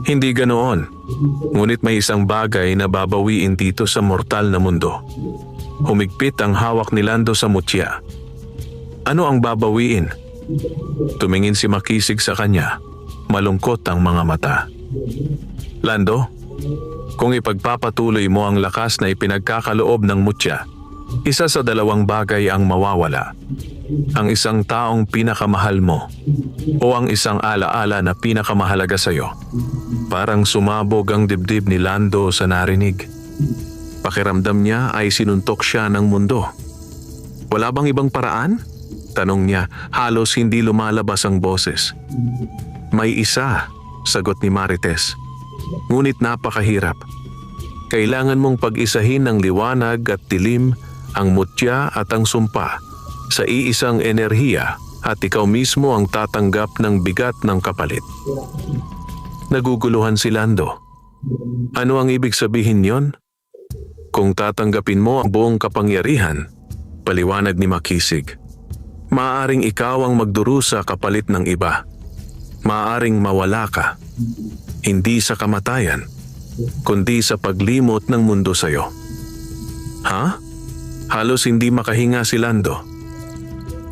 Hindi ganoon. Ngunit may isang bagay na babawiin dito sa mortal na mundo. Humigpit ang hawak ni Lando sa mutya. Ano ang babawiin? Tumingin si Makisig sa kanya. Malungkot ang mga mata. Lando, kung ipagpapatuloy mo ang lakas na ipinagkakaloob ng mutya, isa sa dalawang bagay ang mawawala. Ang isang taong pinakamahal mo o ang isang alaala na pinakamahalaga sa iyo. Parang sumabog ang dibdib ni Lando sa narinig. Pakiramdam niya ay sinuntok siya ng mundo. Wala bang ibang paraan? Tanong niya, halos hindi lumalabas ang boses. May isa, sagot ni Marites. Ngunit napakahirap. Kailangan mong pag-isahin ng liwanag at dilim, ang mutya at ang sumpa sa iisang enerhiya at ikaw mismo ang tatanggap ng bigat ng kapalit. Naguguluhan si Lando. Ano ang ibig sabihin yon? Kung tatanggapin mo ang buong kapangyarihan, paliwanag ni Makisig, maaaring ikaw ang magdurusa kapalit ng iba. Maaaring mawala ka, hindi sa kamatayan, kundi sa paglimot ng mundo sa'yo. Ha? Halos hindi makahinga si Lando.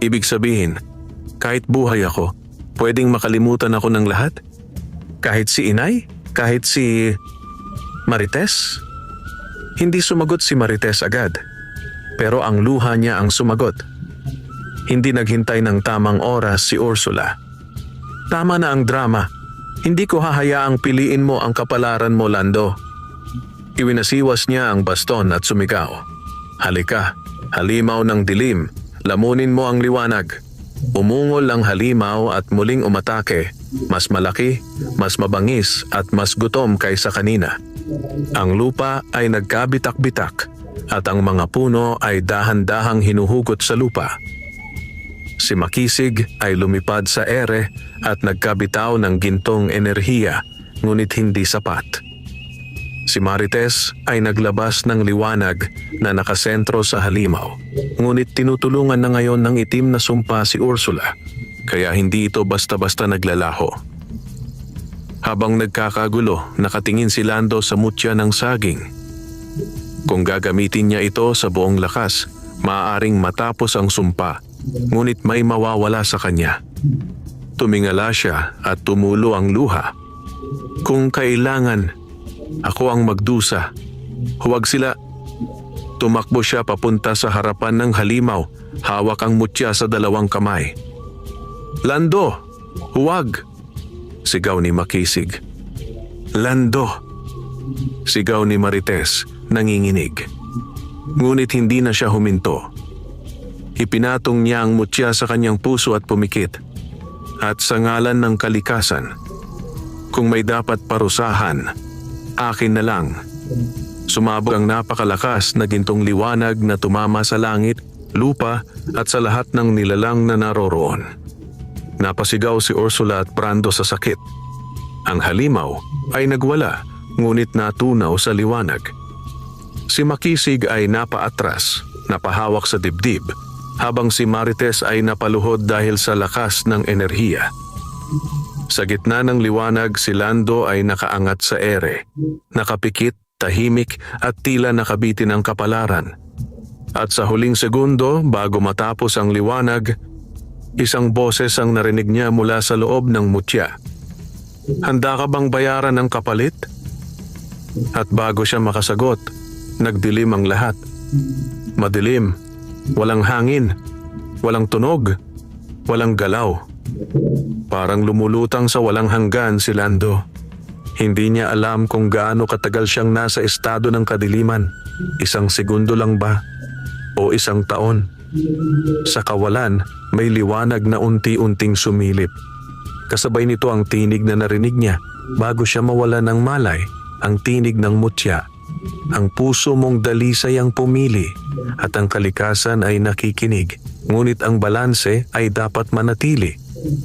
Ibig sabihin, kahit buhay ako, pwedeng makalimutan ako ng lahat? Kahit si Inay? Kahit si Marites? Hindi sumagot si Marites agad, pero ang luha niya ang sumagot. Hindi naghintay ng tamang oras si Ursula. Tama na ang drama. Hindi ko hahayaang piliin mo ang kapalaran mo, Lando. Iwinasiwas niya ang baston at sumigaw. Halika, halimaw ng dilim, lamunin mo ang liwanag. Umungol ang halimaw at muling umatake, mas malaki, mas mabangis at mas gutom kaysa kanina. Ang lupa ay nagkabitak-bitak at ang mga puno ay dahan-dahang hinuhugot sa lupa. Si Makisig ay lumipad sa ere at nagkabitaw ng gintong enerhiya, ngunit hindi sapat. Si Marites ay naglabas ng liwanag na nakasentro sa halimaw, ngunit tinutulungan na ngayon ng itim na sumpa si Ursula, kaya hindi ito basta-basta naglalaho. Habang nagkakagulo, nakatingin si Lando sa mutya ng saging. Kung gagamitin niya ito sa buong lakas, maaaring matapos ang sumpa, ngunit may mawawala sa kanya. Tumingala siya at tumulo ang luha. Kung kailangan, ako ang magdusa. Huwag sila. Tumakbo siya papunta sa harapan ng halimaw, hawak ang mutya sa dalawang kamay. Lando! Huwag! Sigaw ni Makisig. Lando! Sigaw ni Marites, nanginginig. Ngunit hindi na siya huminto. Ipinatong niya ang mutya sa kanyang puso at pumikit. At sa ngalan ng kalikasan, kung may dapat parusahan, akin na lang. Sumabog ang napakalakas na gintong liwanag na tumama sa langit, lupa at sa lahat ng nilalang na naroroon. Napasigaw si Ursula at Brando sa sakit. Ang halimaw ay nagwala, ngunit natunaw sa liwanag. Si Makisig ay napaatras, napahawak sa dibdib, habang si Marites ay napaluhod dahil sa lakas ng enerhiya. Sa gitna ng liwanag, si Lando ay nakaangat sa ere, nakapikit, tahimik at tila nakabitin ang kapalaran. At sa huling segundo, bago matapos ang liwanag, isang boses ang narinig niya mula sa loob ng mutya. Handa ka bang bayaran ng kapalit? At bago siya makasagot, nagdilim ang lahat. Madilim, walang hangin, walang tunog, walang galaw. Parang lumulutang sa walang hanggan si Lando. Hindi niya alam kung gaano katagal siyang nasa estado ng kadiliman. Isang segundo lang ba? O isang taon? Sa kawalan, may liwanag na unti-unting sumilip. Kasabay nito ang tinig na narinig niya bago siya mawala ng malay, ang tinig ng mutya. Ang puso mong dalisay ang pumili at ang kalikasan ay nakikinig. Ngunit ang balanse ay dapat manatili.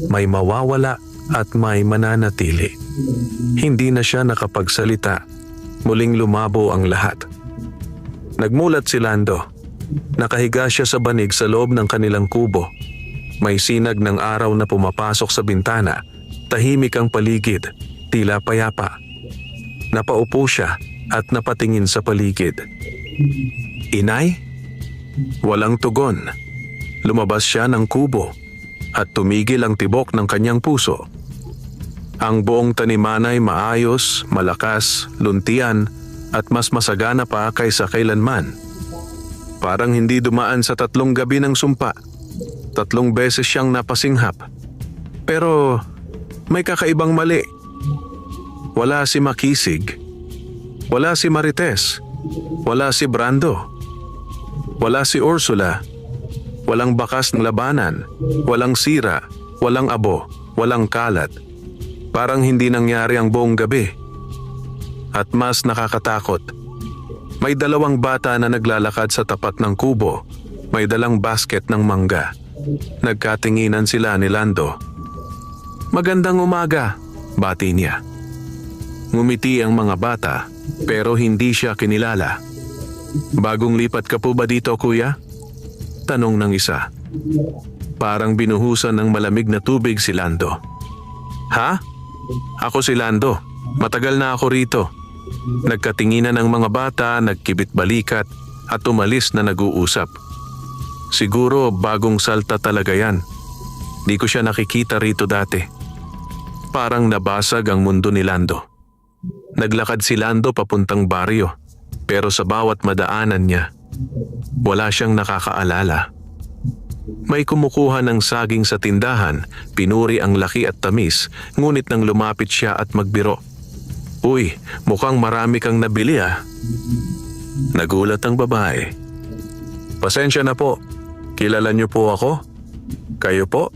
May mawawala at may mananatili. Hindi na siya nakapagsalita. Muling lumabo ang lahat. Nagmulat si Lando. Nakahiga siya sa banig sa loob ng kanilang kubo. May sinag ng araw na pumapasok sa bintana. Tahimik ang paligid, tila payapa. Napaupo siya at napatingin sa paligid. Inay? Walang tugon. Lumabas siya ng kubo at tumigil ang tibok ng kanyang puso. Ang buong taniman ay maayos, malakas, luntian at mas masagana pa kaysa kailanman. Parang hindi dumaan sa 3 gabi ng sumpa. 3 beses siyang napasinghap. Pero may kakaibang mali. Wala si Makisig. Wala si Marites. Wala si Brando. Wala si Ursula. Walang bakas ng labanan. Walang sira. Walang abo. Walang kalat. Parang hindi nangyari ang buong gabi. At mas nakakatakot, may 2 bata na naglalakad sa tapat ng kubo. May dalang basket ng mangga. Nagkatinginan sila ni Lando. Magandang umaga, bati niya. Ngumiti ang mga bata pero hindi siya kinilala. Bagong lipat ka po ba dito, kuya? Tanong ng isa. Parang binuhusan ng malamig na tubig si Lando. Ha? Ako si Lando. Matagal na ako rito. Nagkatinginan ng mga bata, nagkibit balikat at umalis na nag-uusap. Siguro bagong salta talaga yan. Di ko siya nakikita rito dati. Parang nabasag ang mundo ni Lando. Naglakad si Lando papuntang baryo, pero sa bawat madaanan niya, wala siyang nakakaalala. May kumukuha ng saging sa tindahan, pinuri ang laki at tamis, ngunit nang lumapit siya at magbiro. Uy, mukhang marami kang nabili ah. Nagulat ang babae. Pasensya na po, kilala niyo po ako? Kayo po?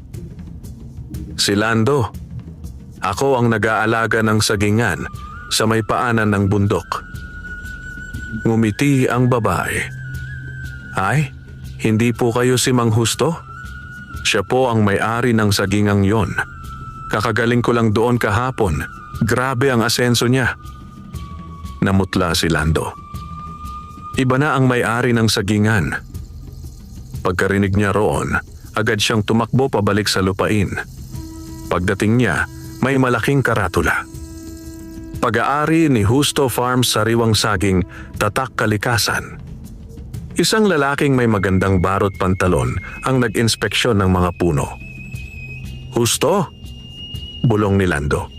Si Lando. Ako ang nag-aalaga ng sagingan sa may paanan ng bundok. Ngumiti ang babae. Ay, hindi po kayo si Mang Husto? Siya po ang may-ari ng sagingang yon. Kakagaling ko lang doon kahapon. Grabe ang asenso niya. Namutla si Lando. Iba na ang may-ari ng sagingan. Pagkarinig niya roon, agad siyang tumakbo pabalik sa lupain. Pagdating niya, may malaking karatula. Pag-aari ni Husto Farms Sariwang Saging, Tatak Kalikasan. Isang lalaking may magandang barot pantalon ang nag-inspeksyon ng mga puno. Husto? Bulong ni Lando.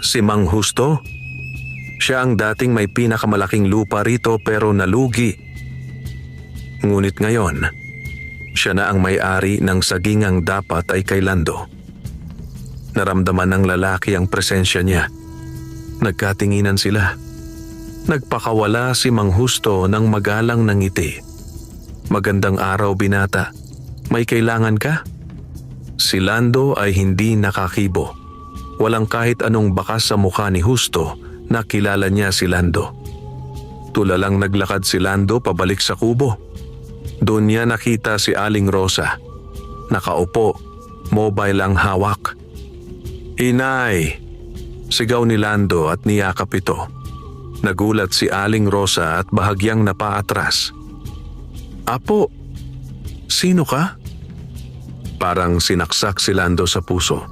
Si Mang Husto? Siya ang dating may pinakamalaking lupa rito pero nalugi. Ngunit ngayon, siya na ang may-ari ng sagingang dapat ay kay Lando. Naramdaman ng lalaki ang presensya niya. Nagkatinginan sila. Nagpakawala si Mang Husto ng magalang na ngiti. Magandang araw, binata. May kailangan ka? Si Lando ay hindi nakakibo. Walang kahit anong bakas sa mukha ni Husto na kilala niya si Lando. Tulalang naglakad si Lando pabalik sa kubo. Doon niya nakita si Aling Rosa. Nakaupo, mobile ang hawak. Inay! Sigaw ni Lando at niyakap ito. Nagulat si Aling Rosa at bahagyang napaatras. Apo, sino ka? Parang sinaksak si Lando sa puso.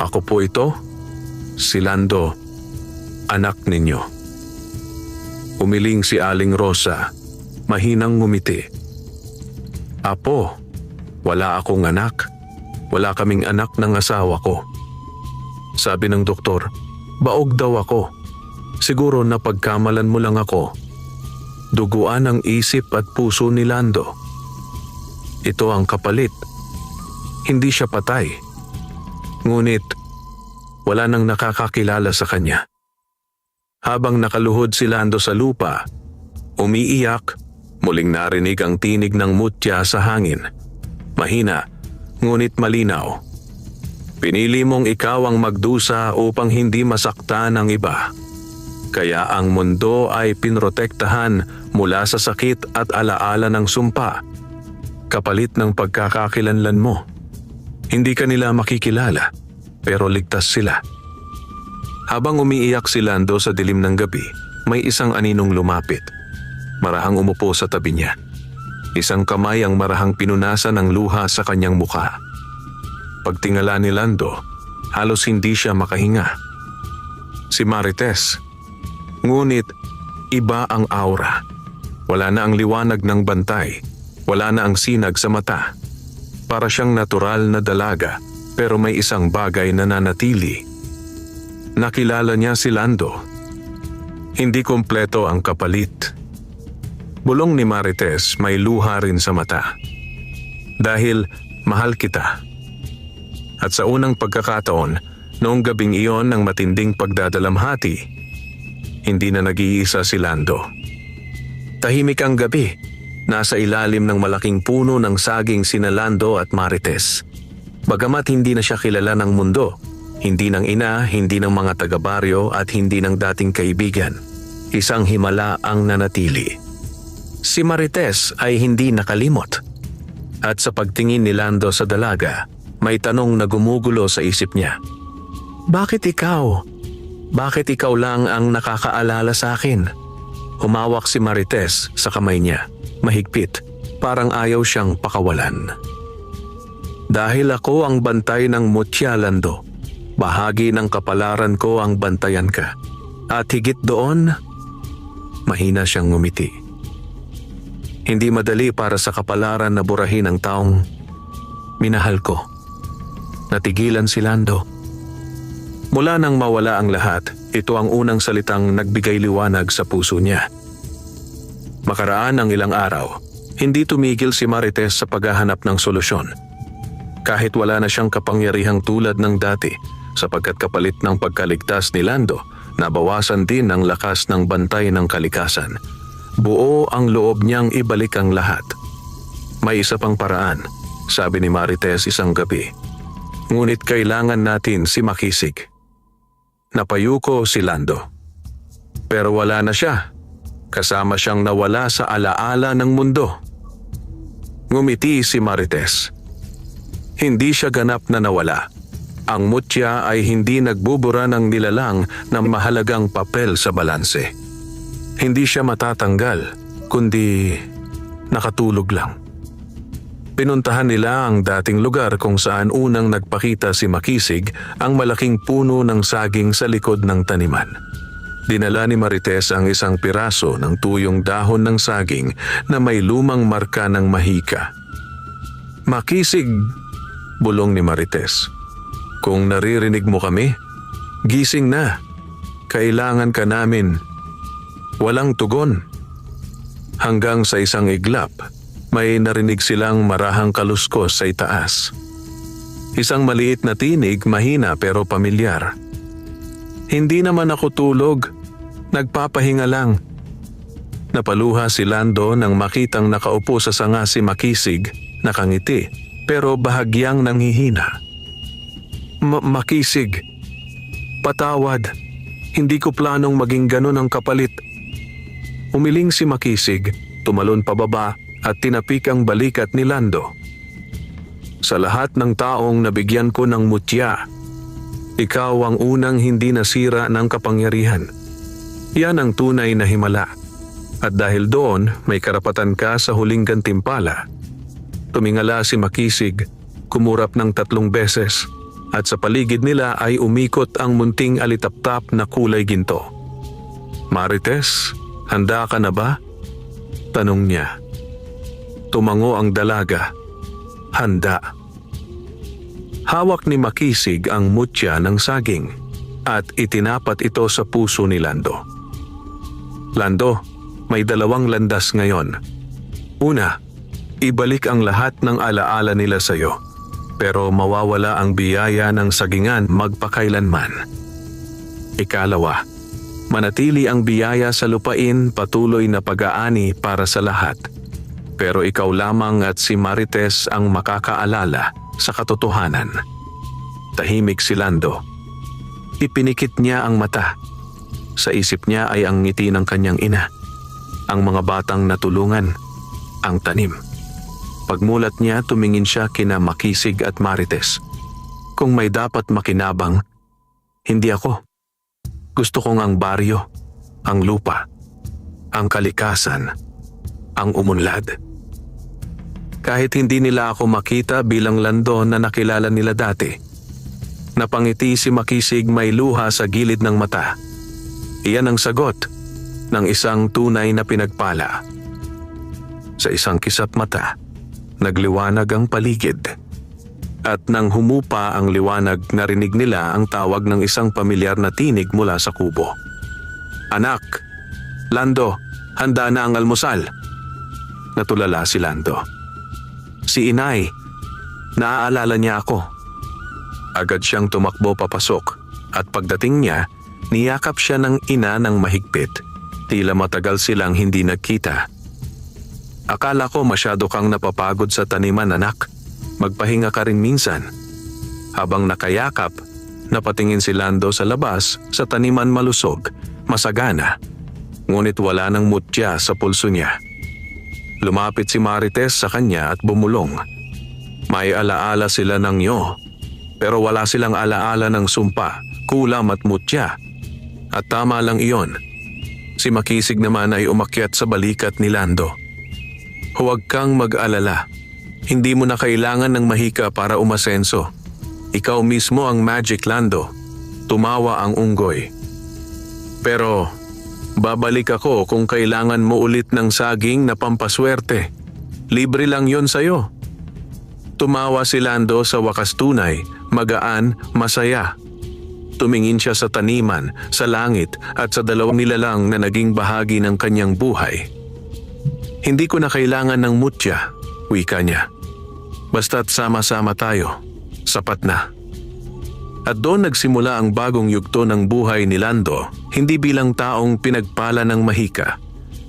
Ako po ito, si Lando, anak ninyo. Umiling si Aling Rosa, mahinang ngumiti. Apo, wala akong anak. Wala kaming anak ng asawa ko. Sabi ng doktor, baog daw ako. Siguro napagkamalan mo lang ako. Duguan ang isip at puso ni Lando. Ito ang kapalit. Hindi siya patay. Ngunit, wala nang nakakakilala sa kanya. Habang nakaluhod si Lando sa lupa, umiiyak, muling narinig ang tinig ng mutya sa hangin. Mahina, ngunit malinaw. Pinili mong ikaw ang magdusa upang hindi masaktan ang iba. Kaya ang mundo ay pinrotektahan mula sa sakit at alaala ng sumpa. Kapalit ng pagkakakilanlan mo. Hindi ka nila makikilala, pero ligtas sila. Habang umiiyak si Lando sa dilim ng gabi, may isang aninong lumapit. Marahang umupo sa tabi niya. Isang kamay ang marahang pinunasan ng luha sa kanyang mukha. Pagtingala ni Lando, halos hindi siya makahinga. Si Marites. Ngunit, iba ang aura. Wala na ang liwanag ng bantay. Wala na ang sinag sa mata. Para siyang natural na dalaga, pero may isang bagay na nanatili. Nakilala niya si Lando. Hindi kompleto ang kapalit. Bulong ni Marites, may luha rin sa mata. Dahil mahal kita. At sa unang pagkakataon, noong gabing iyon ng matinding pagdadalamhati, hindi na nag-iisa si Lando. Tahimik ang gabi. Nasa ilalim ng malaking puno ng saging sina Lando at Marites. Bagamat hindi na siya kilala ng mundo, hindi ng ina, hindi ng mga taga-baryo at hindi ng dating kaibigan, isang himala ang nanatili. Si Marites ay hindi nakalimot. At sa pagtingin ni Lando sa dalaga, may tanong na gumugulo sa isip niya. Bakit ikaw? Bakit ikaw lang ang nakakaalala sa akin? Humawak si Marites sa kamay niya, mahigpit, parang ayaw siyang pakawalan. Dahil ako ang bantay ng mutya, Lando, bahagi ng kapalaran ko ang bantayan ka. At higit doon, mahina siyang ngumiti. Hindi madali para sa kapalaran na burahin ang taong minahal ko. Natigilan si Lando. Mula nang mawala ang lahat, ito ang unang salitang nagbigay liwanag sa puso niya. Makaraan ang ilang araw, hindi tumigil si Marites sa paghahanap ng solusyon. Kahit wala na siyang kapangyarihang tulad ng dati, sapagkat kapalit ng pagkaligtas ni Lando, nabawasan din ang lakas ng bantay ng kalikasan. Buo ang loob niyang ibalik ang lahat. May isa pang paraan, sabi ni Marites isang gabi. Ngunit kailangan natin si Makisig. Napayuko si Lando. Pero wala na siya. Kasama siyang nawala sa alaala ng mundo. Ngumiti si Marites. Hindi siya ganap na nawala. Ang mutya ay hindi nagbubura ng nilalang ng mahalagang papel sa balanse. Hindi siya matatanggal, kundi nakatulog lang. Pinuntahan nila ang dating lugar kung saan unang nagpakita si Makisig, ang malaking puno ng saging sa likod ng taniman. Dinala ni Marites ang isang piraso ng tuyong dahon ng saging na may lumang marka ng mahika. "Makisig," bulong ni Marites. "Kung naririnig mo kami, gising na. Kailangan ka namin." Walang tugon. Hanggang sa isang iglap, may narinig silang marahang kaluskos sa itaas. Isang maliit na tinig, mahina pero pamilyar. "Hindi naman ako tulog. Nagpapahinga lang." Napaluha si Lando nang makitang nakaupo sa sanga si Makisig, nakangiti, pero bahagyang nanghihina. Makisig, patawad. Hindi ko planong maging ganun ang kapalit." Umiling si Makisig, tumalon pababa at tinapik ang balikat ni Lando. "Sa lahat ng taong nabigyan ko ng mutya, ikaw ang unang hindi nasira ng kapangyarihan. Yan ang tunay na himala. At dahil doon, may karapatan ka sa huling gantimpala." Tumingala si Makisig, kumurap ng 3 beses, at sa paligid nila ay umikot ang munting alitaptap na kulay ginto. "Marites, handa ka na ba?" tanong niya. Tumango ang dalaga. "Handa." Hawak ni Makisig ang mutya ng saging at itinapat ito sa puso ni Lando. "Lando, may 2 landas ngayon. Una, ibalik ang lahat ng alaala nila sa iyo, pero mawawala ang biyaya ng sagingan magpakailanman. Ikalawa, manatili ang biyaya sa lupain, patuloy na pag-aani para sa lahat. Pero ikaw lamang at si Marites ang makakaalala sa katotohanan." Tahimik si Lando. Ipinikit niya ang mata. Sa isip niya ay ang ngiti ng kanyang ina, ang mga batang natulungan, ang tanim. Pagmulat niya, tumingin siya kina Makisig at Marites. "Kung may dapat makinabang, hindi ako. Gusto kong ang baryo, ang lupa, ang kalikasan, ang umunlad." Kahit hindi nila ako makita bilang Lando na nakilala nila dati, napangiti si Makisig, may luha sa gilid ng mata. Iyan ang sagot ng isang tunay na pinagpala. Sa isang kisap mata, nagliwanag ang paligid. At nang humupa ang liwanag, narinig nila ang tawag ng isang pamilyar na tinig mula sa kubo. "Anak, Lando, handa na ang almusal." Natulala si Lando. "Si Inay, naaalala niya ako." Agad siyang tumakbo papasok at pagdating niya, niyakap siya ng ina ng mahigpit. Tila matagal silang hindi nagkita. "Akala ko masyado kang napapagod sa taniman, anak. Magpahinga ka rin minsan." Habang nakayakap, napatingin si Lando sa labas, sa taniman malusog, masagana. Ngunit wala ng mutya sa pulso niya. Lumapit si Marites sa kanya at bumulong. May alaala sila ng iyo, pero wala silang alaala ng sumpa, kulam at mutya. At tama lang iyon. Si Makisig naman ay umakyat sa balikat ni Lando. Huwag kang mag-alala. Hindi mo na kailangan ng mahika para umasenso. Ikaw mismo ang Magic Lando. Tumawa ang unggoy. Pero babalik ako kung kailangan mo ulit ng saging na pampaswerte. Libre lang yon sa'yo. Tumawa si Lando sa wakas tunay, magaan, masaya. Tumingin siya sa taniman, sa langit at sa dalawang nilalang na naging bahagi ng kanyang buhay. Hindi ko na kailangan ng mutya, wika niya. Basta't sama-sama tayo, sapat na. At doon nagsimula ang bagong yugto ng buhay ni Lando, hindi bilang taong pinagpala ng mahika,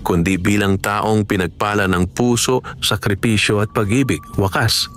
kundi bilang taong pinagpala ng puso, sakripisyo at pag-ibig, wakas.